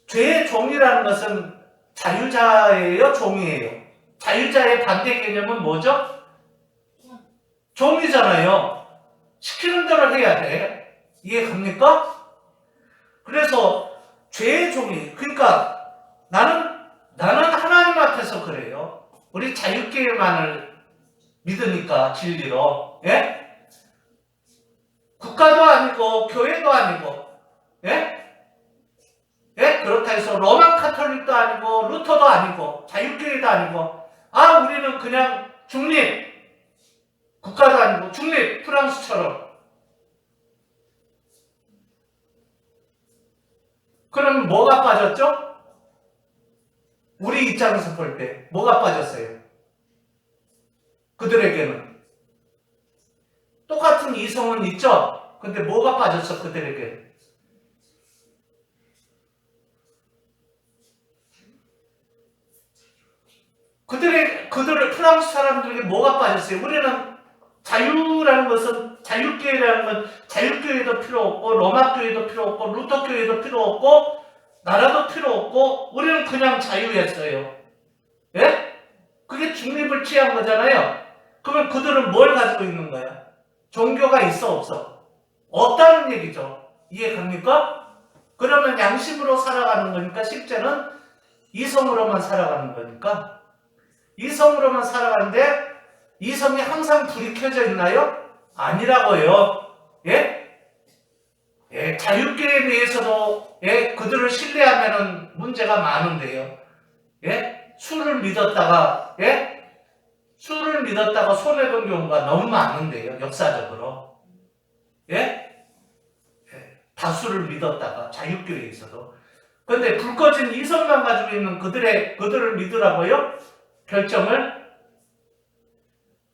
죄의 종이라는 것은 자유자예요, 종이에요? 자유자의 반대 개념은 뭐죠? 종이잖아요. 시키는 대로 해야 돼. 이해 갑니까? 그래서 죄의 종이, 그러니까 나는 하나님 앞에서 그래요. 우리 자유계만을 믿으니까 진리로, 예? 국가도 아니고 교회도 아니고, 예? 예? 그렇다 해서 로만 카톨릭도 아니고 루터도 아니고 자유교회도 아니고, 우리는 그냥 중립, 국가도 아니고 중립, 프랑스처럼. 그럼 뭐가 빠졌죠? 우리 입장에서 볼 때 뭐가 빠졌어요? 그들에게는 똑같은 이성은 있죠? 근데 뭐가 빠졌어 그들에게? 그들을 프랑스 사람들에게 뭐가 빠졌어요? 우리는 자유라는 것은 자유교회라는 건 자유교회도 필요 없고 로마교회도 필요 없고 루터교회도 필요 없고 나라도 필요 없고 우리는 그냥 자유였어요. 예? 그게 중립을 취한 거잖아요. 그러면 그들은 뭘 가지고 있는 거야? 종교가 있어 없어? 없다는 얘기죠. 이해 갑니까? 그러면 양심으로 살아가는 거니까 십제는 이성으로만 살아가는 거니까 이성으로만 살아가는데 이성이 항상 불이 켜져 있나요? 아니라고요. 예? 예, 자유계에 대해서도 예, 그들을 신뢰하면은 문제가 많은데요. 예? 술을 믿었다가 손해본 경우가 너무 많은데요. 역사적으로. 예? 예, 다수를 믿었다가 자유교회에서도. 그런데 불 꺼진 이성만 가지고 있는 그들을 믿으라고요? 결정을.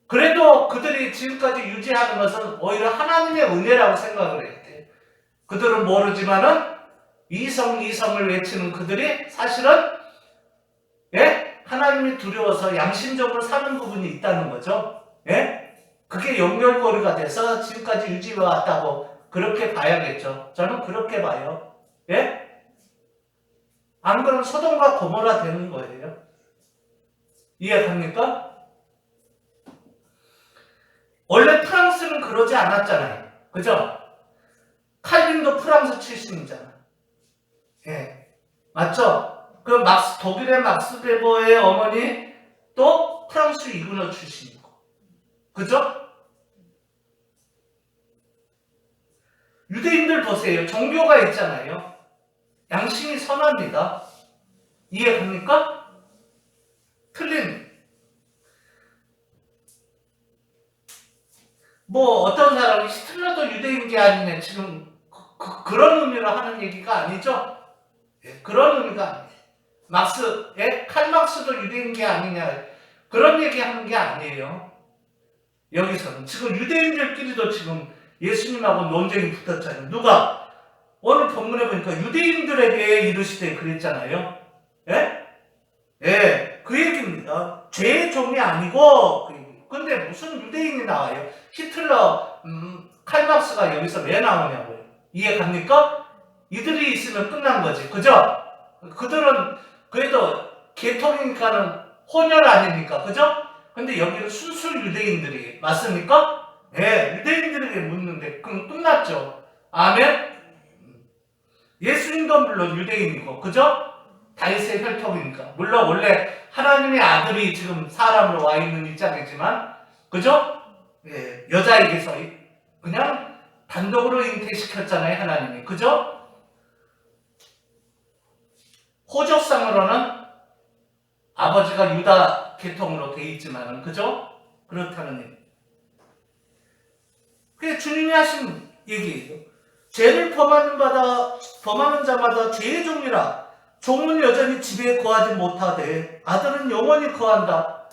그래도 그들이 지금까지 유지하는 것은 오히려 하나님의 은혜라고 생각을 해야 돼. 그들은 모르지만은 이성을 외치는 그들이 사실은 예? 하나님이 두려워서 양심적으로 사는 부분이 있다는 거죠. 예? 그게 연결고리가 돼서 지금까지 유지해 왔다고 그렇게 봐야겠죠. 저는 그렇게 봐요. 예? 안 그러면 소돔과 고모라 되는 거예요. 이해갑니까? 원래 프랑스는 그러지 않았잖아요. 그죠? 칼빈도 프랑스 출신이잖아. 예. 맞죠? 그 독일의 막스 베버의 어머니 또 프랑스 이그너 출신이고. 그죠? 유대인들 보세요. 종교가 있잖아요. 양심이 선합니다. 이해갑니까? 어떤 사람이 히틀러도 유대인 게 아니네. 지금 그런 의미로 하는 얘기가 아니죠? 예, 그런 의미가 아니에요. 칼 막스도 유대인 게 아니냐. 그런 얘기 하는 게 아니에요. 여기서는. 지금 유대인들끼리도 지금 예수님하고 논쟁이 붙었잖아요. 누가? 오늘 본문에 보니까 유대인들에게 이르시되 그랬잖아요. 예? 예, 그 얘기입니다. 죄의 종이 아니고, 근데 무슨 유대인이 나와요? 히틀러, 칼막스가 여기서 왜 나오냐고요? 이해 갑니까? 이들이 있으면 끝난 거지. 그죠? 그들은 그래도 계통이니까는 혼혈 아닙니까? 그죠? 근데 여기는 순수 유대인들이 맞습니까? 네, 유대인들에게 묻는데 그럼 끝났죠. 아멘? 예수님도 물론 유대인이고, 그죠? 다윗의 혈통이니까. 물론 원래 하나님의 아들이 지금 사람으로 와 있는 입장이지만, 그죠? 예, 여자에게서 그냥 단독으로 잉태시켰잖아요, 하나님이. 그죠? 호적상으로는 아버지가 유다 계통으로 돼 있지만은, 그죠? 그렇다는 얘기. 그게 주님이 하신 얘기예요. 죄를 범하는 자마다 죄의 종이라. 종은 여전히 집에 거하지 못하되 아들은 영원히 거한다.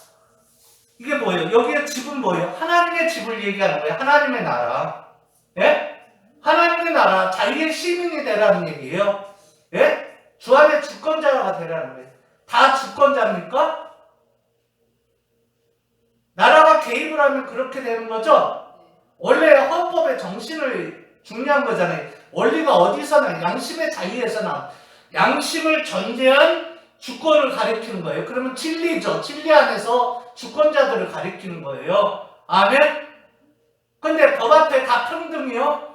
이게 뭐예요? 여기에 집은 뭐예요? 하나님의 집을 얘기하는 거예요. 하나님의 나라. 예? 하나님의 나라, 자유의 시민이 되라는 얘기예요. 예? 주 안에 주권자가 되라는 거예요. 다 주권자입니까? 나라가 개입을 하면 그렇게 되는 거죠? 원래 헌법의 정신을 중요한 거잖아요. 원리가 어디서나 양심의 자유에서나 양심을 전제한 주권을 가리키는 거예요. 그러면 진리죠. 진리 안에서 주권자들을 가리키는 거예요. 아멘? 근데 법 앞에 다 평등이요?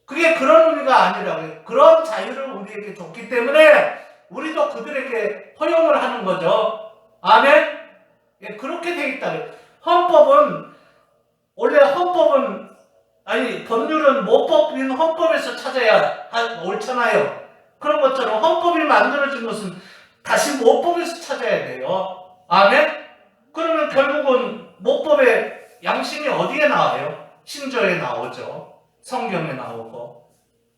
그게 그런 의미가 아니라고요. 그런 자유를 우리에게 줬기 때문에 우리도 그들에게 허용을 하는 거죠. 아멘? 예, 그렇게 돼 있다고요. 법률은 모법인 헌법에서 찾아야 옳잖아요. 그런 것처럼 헌법이 만들어진 것은 다시 모법에서 찾아야 돼요. 아멘? 그러면 결국은 모법의 양심이 어디에 나와요? 신조에 나오죠. 성경에 나오고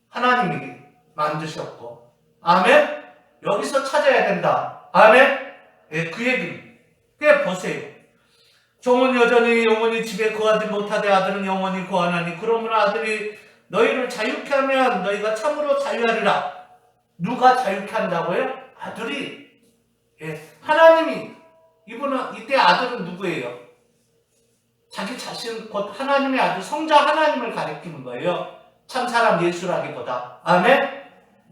하나님이 만드셨고. 아멘? 여기서 찾아야 된다. 아멘? 예, 그 얘기입니다. 그게 보세요. 종은 여전히 영원히 집에 거하지 못하되 아들은 영원히 거하나니 그러므로 아들이 너희를 자유케 하면 너희가 참으로 자유하리라. 누가 자유케 한다고요? 아들이. 예, 하나님이. 이분은 이때 아들은 누구예요? 자기 자신 곧 하나님의 아들 성자 하나님을 가리키는 거예요. 참 사람 예수라기보다. 아멘?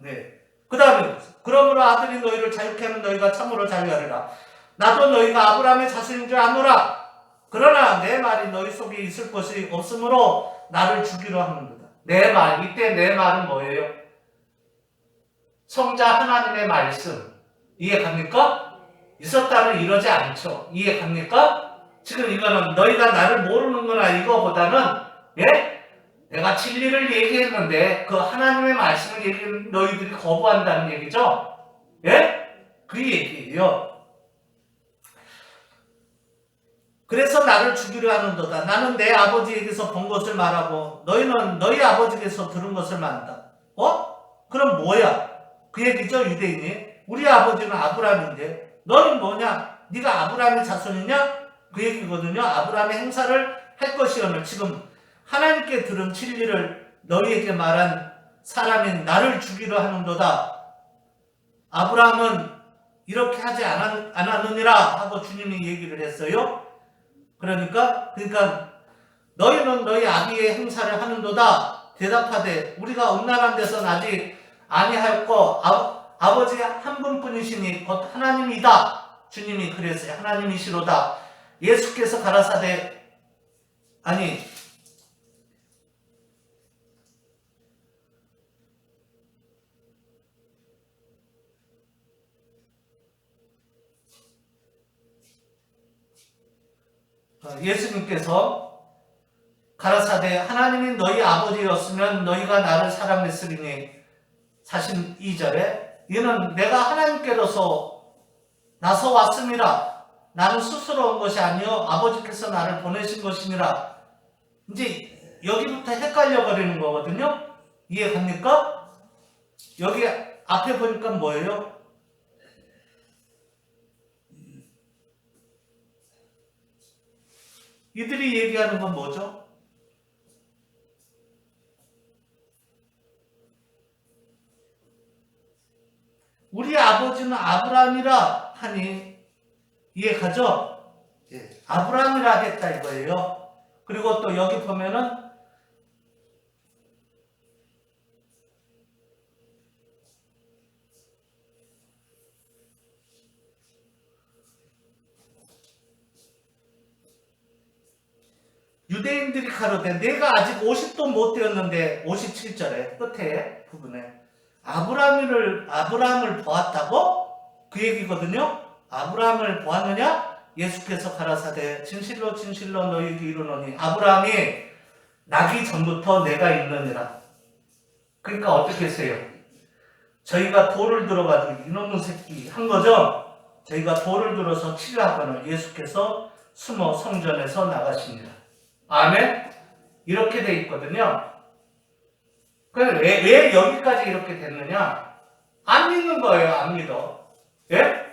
네. 그 다음에 그러므로 아들이 너희를 자유케 하면 너희가 참으로 자유하리라. 나도 너희가 아브라함의 자손인 줄 아노라. 그러나 내 말이 너희 속에 있을 것이 없으므로 나를 죽이려 하는도다. 내 말, 이때 내 말은 뭐예요? 성자 하나님의 말씀. 이해 갑니까? 있었다면 이러지 않죠. 이해 갑니까? 지금 이거는 너희가 나를 모르는구나 이거보다는 예? 내가 진리를 얘기했는데 그 하나님의 말씀을 얘기하면 너희들이 거부한다는 얘기죠. 예? 그 얘기예요. 그래서 나를 죽이려 하는도다. 나는 내 아버지에게서 본 것을 말하고 너희는 너희 아버지에게서 들은 것을 말한다. 그럼 뭐야? 그 얘기죠, 유대인이. 우리 아버지는 아브라함인데 너는 뭐냐? 네가 아브라함의 자손이냐? 그 얘기거든요. 아브라함의 행사를 할 것이오늘. 지금 하나님께 들은 진리를 너희에게 말한 사람인 나를 죽이려 하는도다. 아브라함은 이렇게 하지 않았느니라 하고 주님이 얘기를 했어요. 그러니까 너희는 너희 아비의 행사를 하는도다. 대답하되 우리가 음란한 데서 나지 아니하였고 아버지 한 분뿐이시니 곧 하나님이다. 주님이 그랬어요. 하나님이시로다. 예수께서 가라사대 예수님께서 가라사대 하나님이 너희 아버지였으면 너희가 나를 사랑했으리니 42절에 이는 내가 하나님께로서 나서 왔음이라. 나는 스스로 온 것이 아니요 아버지께서 나를 보내신 것이니라. 이제 여기부터 헷갈려 버리는 거거든요. 이해 갑니까? 여기 앞에 보니까 뭐예요? 이들이 얘기하는 건 뭐죠? 우리 아버지는 아브라함이라 하니 이해 가죠? 예. 아브라함이라 했다 이거예요. 그리고 또 여기 보면은 유대인들이 가로되 내가 아직 50도 못 되었는데 57절에 끝에 부분에 아브라함을 보았다고? 그 얘기거든요. 아브라함을 보았느냐? 예수께서 가라사대 진실로 진실로 너희에게 이르노니 아브라함이 나기 전부터 내가 있느니라. 그러니까 어떻게 했어요? 저희가 돌을 들어가지고 이놈의 새끼 한 거죠. 저희가 돌을 들어서 치려하거늘 예수께서 숨어 성전에서 나가십니다. 아멘? 이렇게 돼 있거든요. 그런데 왜 여기까지 이렇게 됐느냐? 안 믿는 거예요. 안 믿어. 예?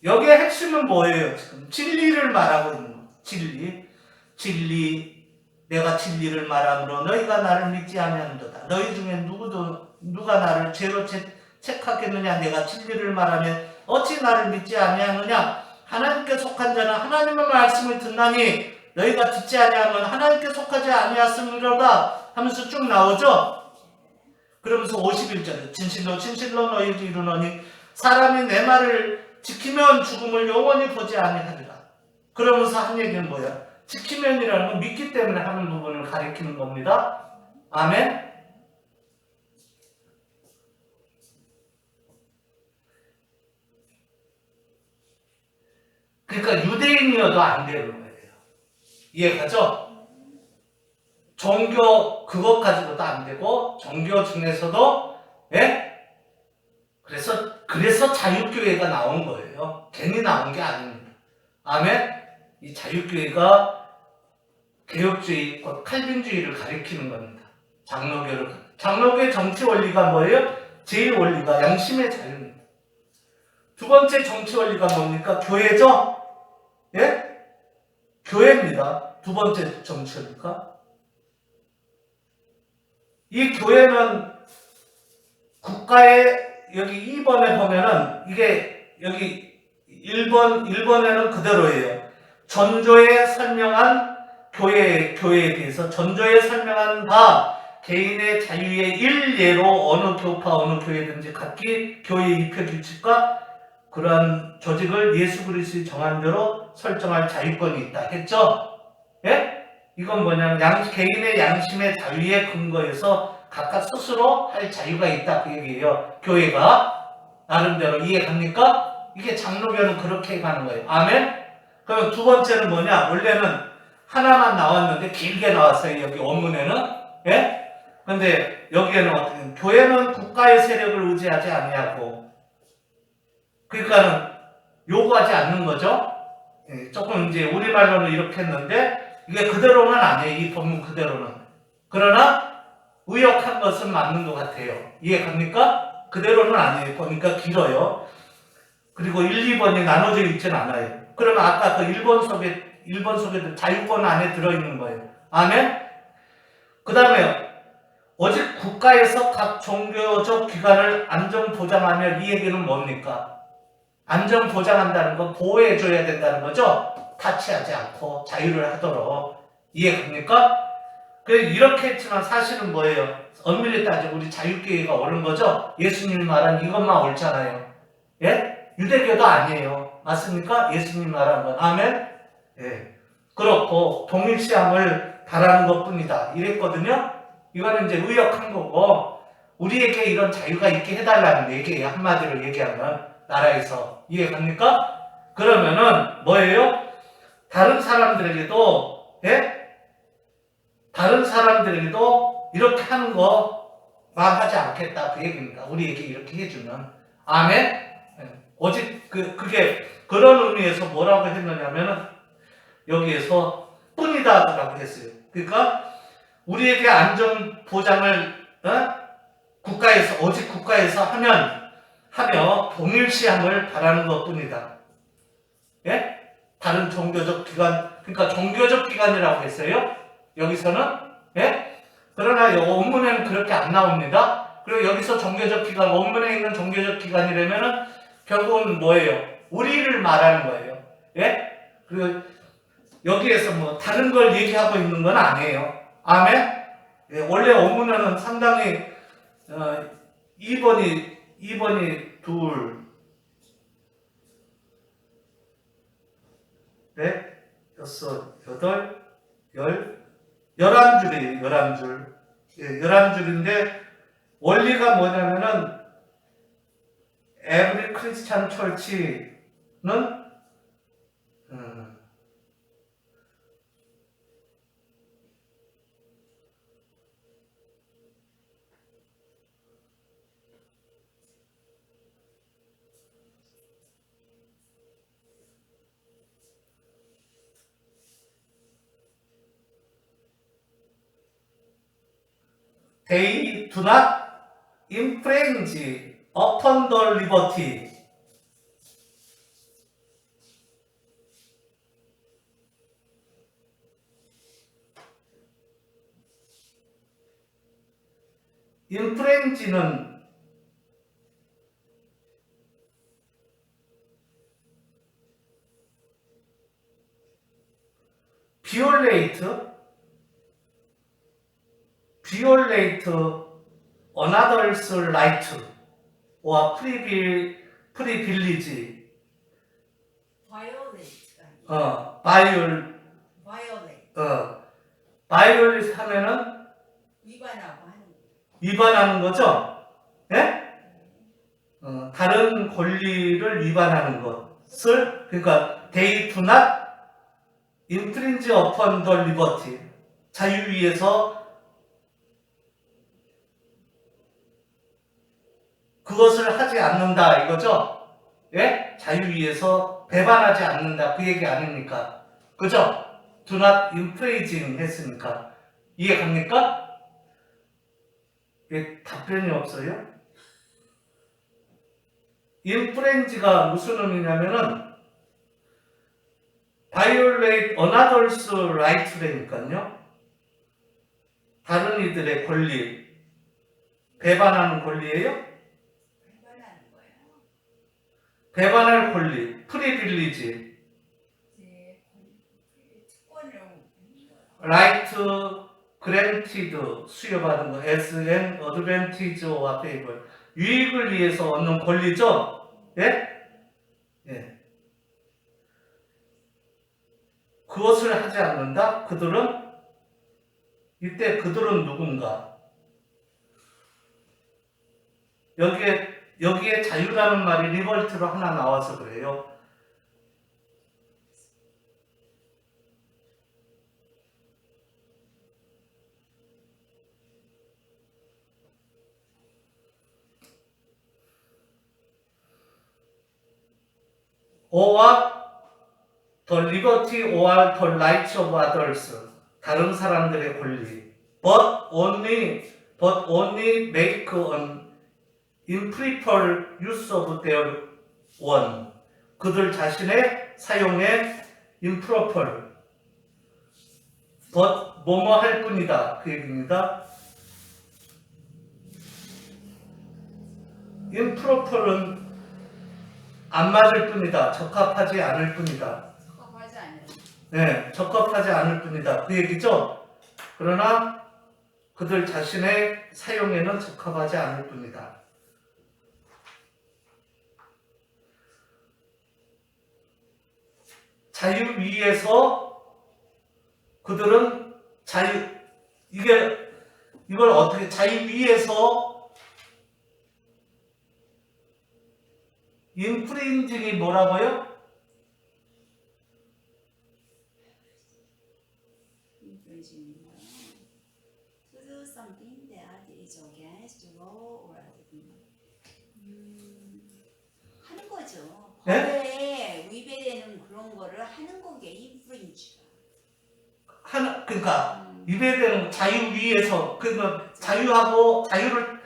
여기에 핵심은 뭐예요? 지금 진리를 말하고 있는 거. 진리. 내가 진리를 말함으로 너희가 나를 믿지 아니하는도다. 너희 중에 누가 나를 죄로 책하겠느냐? 내가 진리를 말하면 어찌 나를 믿지 아니하느냐? 하나님께 속한 자는 하나님의 말씀을 듣나니 너희가 듣지 아니하면 하나님께 속하지 아니하였음이로다 하면서 쭉 나오죠. 그러면서 51절에 진실로 진실로 너희에게 이르노니 사람이 내 말을 지키면 죽음을 영원히 보지 아니하리라. 그러면서 한 얘기는 뭐야? 지키면이라는 건 믿기 때문에 하는 부분을 가리키는 겁니다. 아멘. 그러니까 유대인이어도 안 되는 거예요. 이해가죠? 종교 그것 가지고도 안 되고 종교 중에서도 그래서 자유교회가 나온 거예요. 괜히 나온 게 아닙니다. 아멘. 이 자유교회가 개혁주의, 칼빈주의를 가리키는 겁니다. 장로교의 정치 원리가 뭐예요? 제일 원리가 양심의 자유입니다. 두 번째 정치 원리가 뭡니까? 교회죠? 예? 교회입니다. 두 번째 정치 원리가. 이 교회는 국가의 여기 2번에 보면은 이게 여기 1번에는 그대로예요. 전조에 설명한 교회에 대해서 전조에 설명한 바 개인의 자유의 일례로 어느 교파 어느 교회든지 각기 교회의 입회 규칙과 그러한 조직을 예수 그리스도의 정한 대로 설정할 자유권이 있다 했죠? 예? 이건 뭐냐면 개인의 양심의 자유의 근거에서 각각 스스로 할 자유가 있다 그 얘기예요. 교회가 나름대로 이해갑니까? 이게 장로교는 그렇게 가는 거예요. 아멘? 그럼 두 번째는 뭐냐? 원래는 하나만 나왔는데 길게 나왔어요. 여기 원문에는. 예? 근데 여기에는 어떻게 교회는 국가의 세력을 의지하지 아니하고 그러니까는 요구하지 않는 거죠. 예, 조금 이제 우리말로는 이렇게 했는데 이게 그대로는 아니에요. 이 본문 그대로는. 그러나 의역한 것은 맞는 것 같아요. 이해갑니까? 그대로는 아니에요. 보니까 길어요. 그리고 1, 2번이 나눠져 있진 않아요. 그러면 아까 그 1번 속에 자유권 안에 들어있는 거예요. 아멘? 그 다음에 오직 국가에서 각 종교적 기관을 안전보장하며 이 얘기는 뭡니까? 안전보장한다는 건 보호해줘야 된다는 거죠? 타치하지 않고 자유를 하도록. 이해갑니까? 이렇게 했지만 사실은 뭐예요? 엄밀히 따지고 우리 자유교회가 옳은 거죠? 예수님이 말한 이것만 옳잖아요. 예? 유대교도 아니에요. 맞습니까? 예수님이 말한 건. 아멘? 예. 그렇고 동일시함을 바라는 것뿐이다. 이랬거든요? 이거는 이제 의역한 거고 우리에게 이런 자유가 있게 해달라는 얘기예요. 한마디로 얘기하면 나라에서. 이해갑니까? 그러면은 뭐예요? 다른 사람들에게도 이렇게 하는 거 말하지 않겠다 그 얘기입니다. 우리에게 이렇게 해주면. 아멘? 오직 그게 그런 의미에서 뭐라고 했느냐면은 여기에서 뿐이다라고 했어요. 그러니까 우리에게 안전 보장을 오직 국가에서 하며 동일시함을 바라는 것뿐이다. 예? 다른 종교적 기관, 그러니까 종교적 기관이라고 했어요. 여기서는 예? 그러나 원문에는 그렇게 안 나옵니다. 그리고 여기서 종교적 기관, 원문에 있는 종교적 기관이라면은 결국은 뭐예요? 우리를 말하는 거예요. 예? 그리고 여기에서 뭐 다른 걸 얘기하고 있는 건 아니에요. 아멘? 예, 원래 원문에는 상당히 2번이 둘, 넷, 여섯, 여덟, 열한 줄이에요. 11줄. 예, 11줄인데 원리가 뭐냐면은 에브리 크리스찬 철치는 They do not infringe upon the liberty. infringe는 violate another's right or privilege. violate violate 하면은 위반하고 하는 거. 위반하는 거죠? 예? 다른 권리를 위반하는 것을, 그러니까 they do not infringe upon the liberty. 자유 위에서 그것을 하지 않는다 이거죠? 예? 자유 위에서 배반하지 않는다 그 얘기 아닙니까? 그죠? do not infringing 했으니까 이해 갑니까? 예, 답변이 없어요? infringe가 무슨 의미냐면은 violate another's right라니까요. 다른 이들의 권리 배반하는 권리예요? 배반하는 거예요. 배반할 권리, privilege, 제 특권을 right granted 수여받은 거, as an advantage or favor 유익을 위해서 얻는 권리죠? 예? 예. 그것을 하지 않는다? 그들은 이때 그들은 누군가? 여기에 자유라는 말이 리벌트로 하나 나와서 그래요. or the liberty or the rights of others 다른 사람들의 권리 but only make an improper use of their own 그들 자신의 사용에 improper but 뭐뭐 할 뿐이다 그 얘기입니다. improper은 안 맞을 뿐이다. 적합하지 않을 뿐이다. 적합하지 않아요. 네, 적합하지 않을 뿐이다. 그 얘기죠? 그러나 그들 자신의 사용에는 적합하지 않을 뿐이다. 자유 위에서 그들은 이걸 어떻게 자유 위에서 인프린징이 뭐라고요? infringing to do something that is against the law or 하는 거죠. 네? 법에 위배되는 그런 거를 하는 거게 infringe가. 그러니까 위배되는 자유 위에서 그러니까 자유를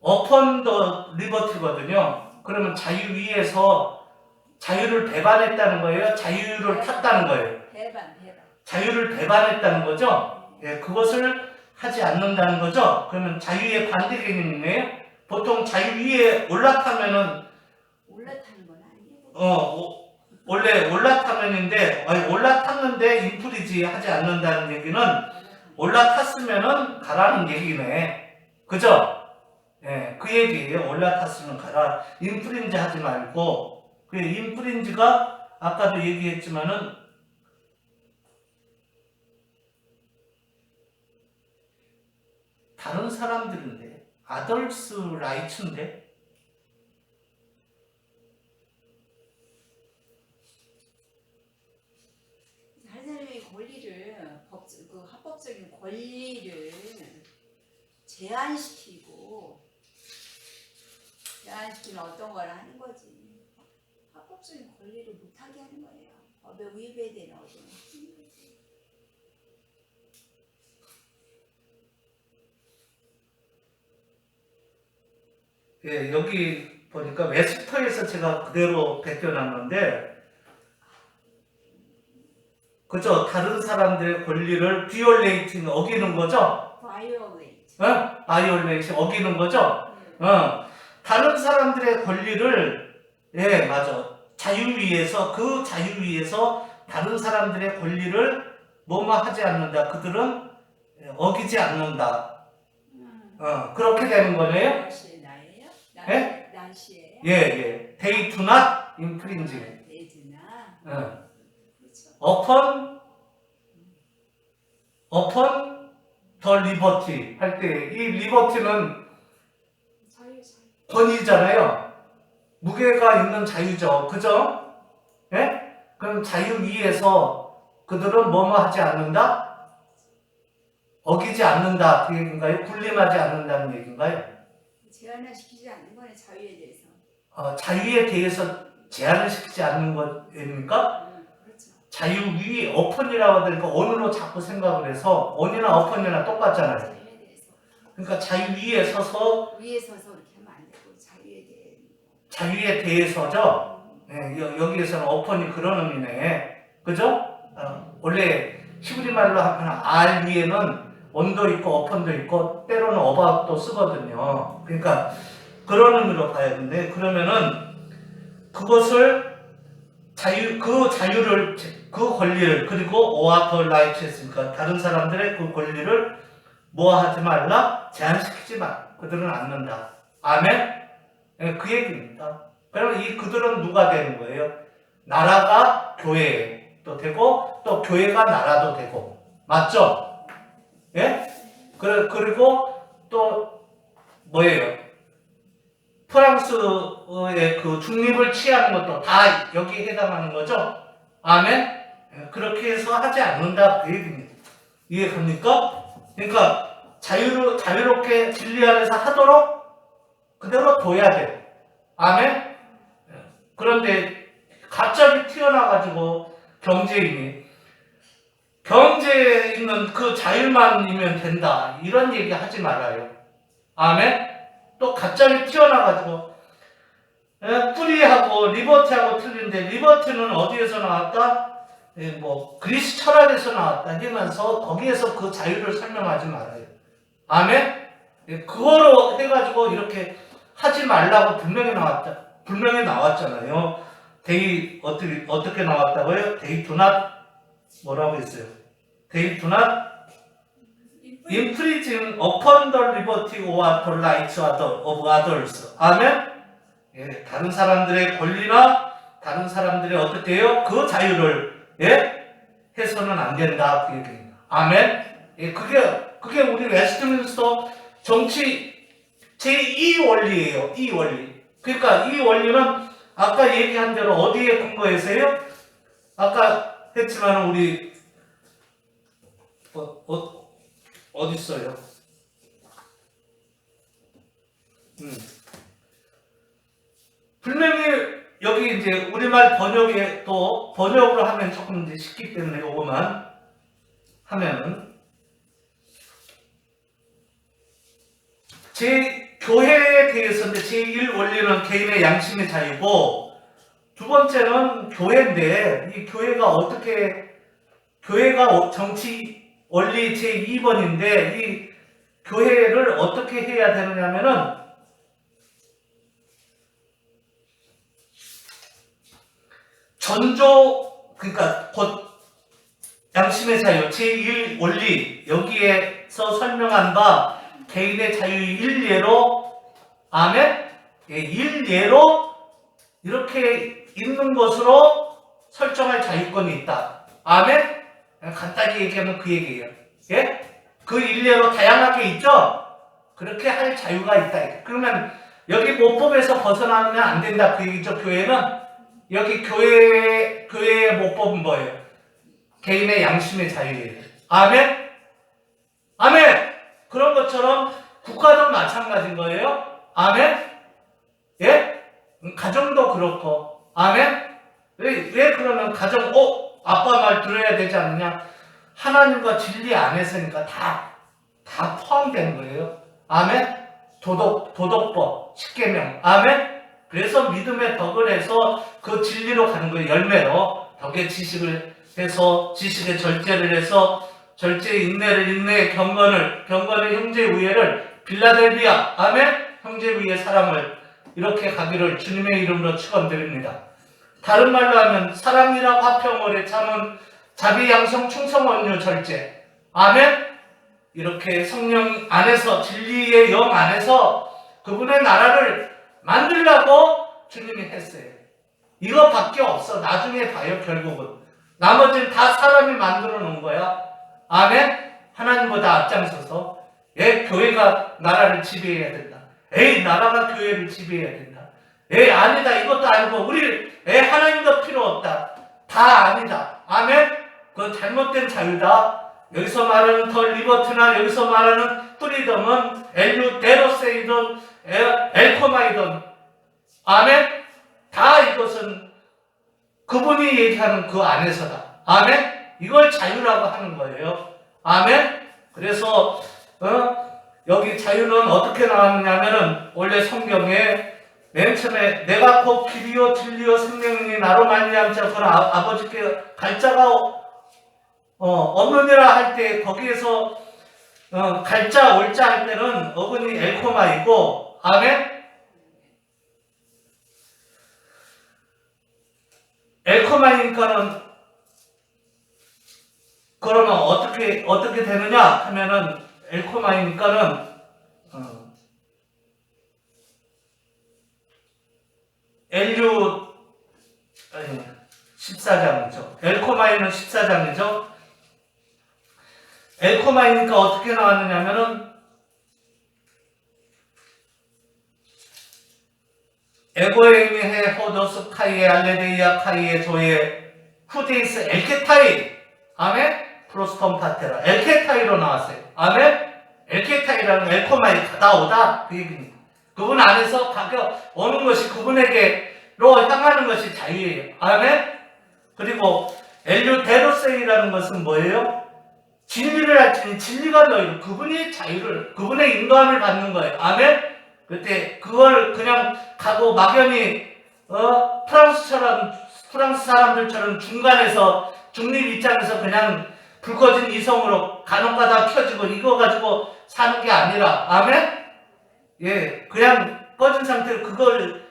upon the liberty거든요. 그러면 자유 위에서 자유를 배반했다는 거예요? 자유를 탔다는 거예요? 배반. 자유를 배반했다는 거죠? 예, 그것을 하지 않는다는 거죠? 그러면 자유의 반대 개념이네요? 보통 자유 위에 올라타면은 올라타는 건 아니고. 원래 올라타면인데 올라탔는데 인프리지 하지 않는다는 얘기는 올라탔으면은 가라는 얘기네. 그죠? 예, 그 얘기예요. 올라탔으면 가라. 인프린지 하지 말고. 그 인프린지가 아까도 얘기했지만은 다른 사람들인데, others rights인데. 하나님의 권리를 그 합법적인 권리를 제한시키는 어떤 걸 하는 거지. 합법적인 권리를 못하게 하는 거예요. 법에 위배되는 어떤 힘인 거지. 예, 여기 보니까 웨스터에서 제가 그대로 베껴놨는데, 그죠? 다른 사람들의 권리를 violating, 어기는 거죠? violate. violation, 어기는 거죠? 다른 사람들의 권리를, 예, 맞아. 그 자유 위에서 다른 사람들의 권리를 뭐뭐 하지 않는다. 그들은 어기지 않는다. 그렇게 되는 거네요? 날씨의 나예요? 예? 날씨예요? 예. They do not infringe. They do not. 그렇죠. upon the liberty 할 때 이 liberty는 자유. 권위잖아요. 무게가 있는 자유죠. 그죠? 예? 그럼 자유 위에서 그들은 뭐뭐 하지 않는다? 어기지 않는다. 그 얘기인가요? 군림하지 않는다는 얘기인가요? 제한을 시키지 않는 거네, 자유에 대해서. 자유에 대해서 제한을 시키지 않는 것입니까? 그렇죠. 자유 위, 어펀이라고 하니까 on으로 자꾸 생각을 해서 on이나 어펀이나 똑같잖아요. 자유에 대해서. 그러니까 자유 위에 서서 위에 서서 그렇게 하면 안 되고 자유에 대해서죠. 예, 여기에서는 어펀이 그런 의미네. 그죠? 원래 히브리 말로 하면 R 위에는 on도 있고 어펀도 있고 때로는 about도 쓰거든요. 그러니까 그런 의미로 봐야 되는데, 그러면은 그것을 그 자유를, 그 권리를, 그리고 or the rights 했으니까 다른 사람들의 그 권리를 뭐 하지 말라? 제한시키지 마. 그들은 않는다. 아멘? 네, 그 얘기입니다. 그러면 그들은 누가 되는 거예요? 나라가 교회도 되고, 또 교회가 나라도 되고. 맞죠? 예? 그리고 또 뭐예요? 프랑스의 그 중립을 취하는 것도 다 여기에 해당하는 거죠? 아멘? 그렇게 해서 하지 않는다. 그 얘기입니다. 이해갑니까? 그러니까 자유롭게 진리 안에서 하도록 그대로 둬야 돼. 아멘? 그런데 갑자기 튀어나와가지고 경제에 있는 그 자유만이면 된다. 이런 얘기 하지 말아요. 아멘? 또 갑자기 튀어나와가지고 프리하고 리버티하고 틀린데, 리버티는 어디에서 나왔다? 뭐 그리스 철학에서 나왔다 하면서 거기에서 그 자유를 설명하지 말아요. 아멘? 그거로 해가지고 이렇게 하지 말라고 분명히 나왔잖아요. They 어떻게 나왔다고요? They do not 뭐라고 했어요? They do not infringing upon the liberty or the rights of others. 아멘? 예, 다른 사람들의 권리나 다른 사람들의 어떻게 해요? 그 자유를 해서는 안 된다. 그 얘기입니다. 아멘? 예, 그게 우리 웨스트민스터 정치 제2 원리예요. 이 원리. 그러니까 이 원리는 아까 얘기한 대로 어디에 근거해서요? 아까 했지만 우리 어디 있어요? 분명히 여기 이제 우리말 번역에 또 번역으로 하면 조금 이제 쉽기 때문에 요거만 하면은 교회에 대해서인데 제1 원리는 개인의 양심의 자유고, 두 번째는 교회인데 이 교회가 정치 원리 제2번인데 이 교회를 어떻게 해야 되느냐면은 그러니까 곧 양심의 자유 제1 원리 여기에서 설명한 바 개인의 자유 일례로, 아멘? 예, 일례로 이렇게 있는 것으로 설정할 자유권이 있다. 아멘? 간단히 얘기하면 그 얘기예요. 예? 그 일례로 다양하게 있죠? 그렇게 할 자유가 있다. 그러면 여기 모법에서 벗어나면 안 된다. 그 얘기죠. 교회는 여기 교회의 모법은 뭐예요? 개인의 양심의 자유예요. 아멘? 아멘! 그런 것처럼 국가도 마찬가지인 거예요. 아멘? 예? 가정도 그렇고. 아멘? 왜 그러면 가정, 아빠 말 들어야 되지 않느냐? 하나님과 진리 안에서니까 다 포함된 거예요. 아멘? 도덕법, 십계명. 아멘? 그래서 믿음의 덕을 해서 그 진리로 가는 거예요. 열매로. 덕의 지식을 해서, 지식의 절제를 해서, 절제의 인내의 경건을 형제의 우애를, 빌라델비아. 아멘? 형제의 우애의 사랑을 이렇게 가기를 주님의 이름으로 축원드립니다. 다른 말로 하면 사랑이라 화평,오래 참은, 자비, 양성, 충성, 온유, 절제. 아멘? 이렇게 성령 안에서, 진리의 영 안에서 그분의 나라를 만들려고 주님이 했어요. 이거밖에 없어. 나중에 봐요. 결국은 나머지는 다 사람이 만들어 놓은 거야. 아멘? 하나님보다 앞장서서 교회가 나라를 지배해야 된다. 나라가 교회를 지배해야 된다. 아니다. 이것도 아니고 우리 하나님도 필요 없다. 다 아니다. 아멘? 그건 잘못된 자유다. 여기서 말하는 더 리버트나 여기서 말하는 프리덤은 데로세이든 엘코마이든 아멘? 다 이것은 그분이 얘기하는 그 안에서다. 아멘? 이걸 자유라고 하는 거예요. 아멘? 그래서 여기 자유는 어떻게 나왔느냐면은 원래 성경에 맨 처음에 내가 곧 길이요 진리요 생명이니 나로 말미암자 그런 아버지께 갈 자가 없느니라 할 때 거기에서 갈자 올자 할 때는 어근이 엘코마이고 아멘? 엘코마이니까는 그러면 어떻게 되느냐 하면은 엘코마이니까는 엘류 14장이죠. 엘코마이는 14장이죠. 엘코마이니까 어떻게 나왔느냐면은 에고에미헤 호도스 카이에 알레데이아 카이에 조에 후데이스 엘케타이 아멘? 프로스톤 파테라 엘케타이로 나왔어요. 아멘? 엘케타이라는 엘코마이 가다오다 그 얘기입니다. 그분 안에서 오는 것이 그분에게로 향하는 것이 자유예요. 아멘? 그리고 엘류데로세이라는 것은 뭐예요? 진리를 알지니 진리가 너희를 그분이 자유를 그분의 인도함을 받는 거예요. 아멘? 그때 그걸 그냥 가고 막연히 프랑스 사람들처럼 중간에서 중립 입장에서 그냥 불 꺼진 이성으로 간혹가다 켜지고 이거 가지고 사는 게 아니라 아멘? 그냥 꺼진 상태로 그걸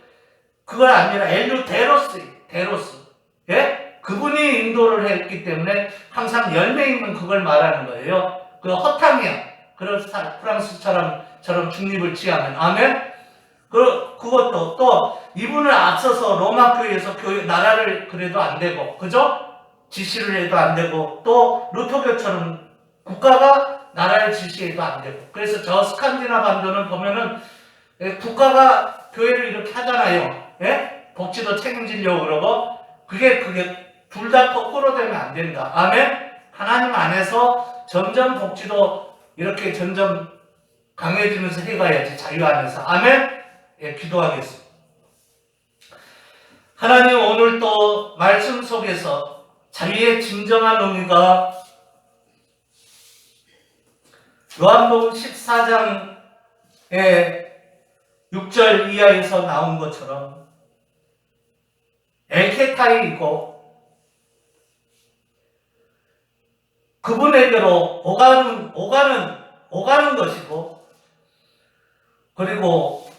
아니라 데로스 그분이 인도를 했기 때문에 항상 열매 있는 그걸 말하는 거예요. 그 허탕이야. 그런 프랑스처럼 중립을 취하면 아멘. 그것도 또 이분을 앞서서 로마 교회에서 나라를 그래도 안 되고 그죠? 지시를 해도 안 되고 또 루터교처럼 국가가 나라를 지시해도 안 되고 그래서 저 스칸디나 반도는 보면은 국가가 교회를 이렇게 하잖아요. 복지도 책임지려고 그러고 그게 둘 다 거꾸로 되면 안 된다. 아멘? 하나님 안에서 점점 복지도 이렇게 점점 강해지면서 해가야지. 자유 안에서. 아멘? 기도하겠습니다. 하나님 오늘 또 말씀 속에서 자유의 진정한 의미가 요한복음 14장의 6절 이하에서 나온 것처럼 엘케타이이고 그분에게로 오가는 것이고 그리고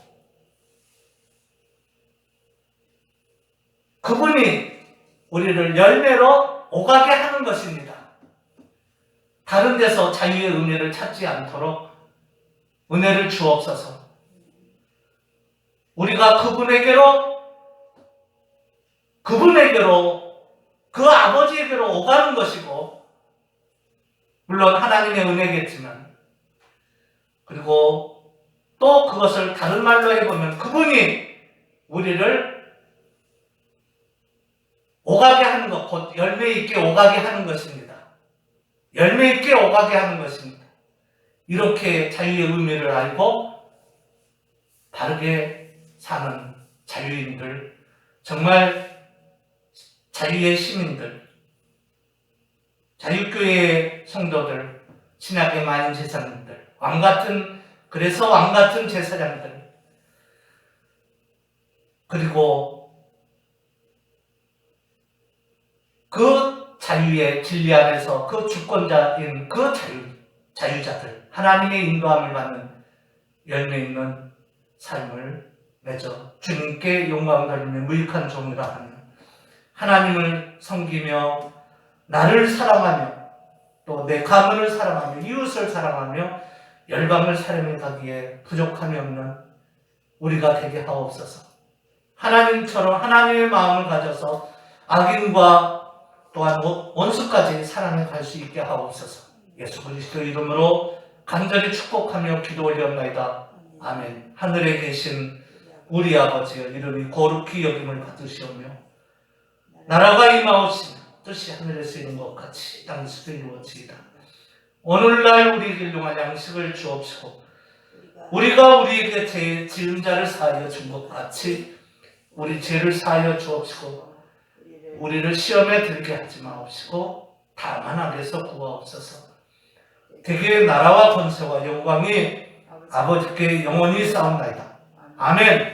그분이 우리를 열매로 오가게 하는 것입니다. 다른 데서 자유의 은혜를 찾지 않도록 은혜를 주옵소서. 우리가 그분에게로 그 아버지에게로 오가는 것이고 물론 하나님의 은혜겠지만 그리고 또 그것을 다른 말로 해보면 그분이 우리를 오가게 하는 것, 곧 열매 있게 오가게 하는 것입니다. 열매 있게 오가게 하는 것입니다. 이렇게 자유의 의미를 알고 바르게 사는 자유인들, 정말 자유의 시민들, 자유교회의 성도들, 신약의 많은 제사장들, 그래서 왕같은 제사장들, 그리고 그 자유의 진리 안에서 그 주권자인 그 자유자들, 하나님의 인도함을 받는 열매 있는 삶을 맺어 주님께 영광 돌리며 무익한 종이라 하며 하나님을 섬기며 나를 사랑하며 또 내 가문을 사랑하며 이웃을 사랑하며 열방을 사랑해 가기에 부족함이 없는 우리가 되게 하옵소서. 하나님처럼 하나님의 마음을 가져서 악인과 또한 원수까지 사랑해 갈 수 있게 하옵소서. 예수 그리스도 이름으로 간절히 축복하며 기도 올렸나이다. 아멘. 하늘에 계신 우리 아버지여 이름이 거룩히 여김을 받으시오며 나라가 임하옵시며 뜻이 하늘에서 이룬 것 같이 땅에서도 이루어지이다. 오늘날 우리에게 일용할 양식을 주옵시고 우리가 우리에게 죄 지은 자를 사하여 준 것 같이 우리 죄를 사하여 주옵시고 우리를 시험에 들게 하지 마옵시고 다만 악에서 구하옵소서. 대개 나라와 권세와 영광이 아버지께 영원히 싸움나이다. 아멘.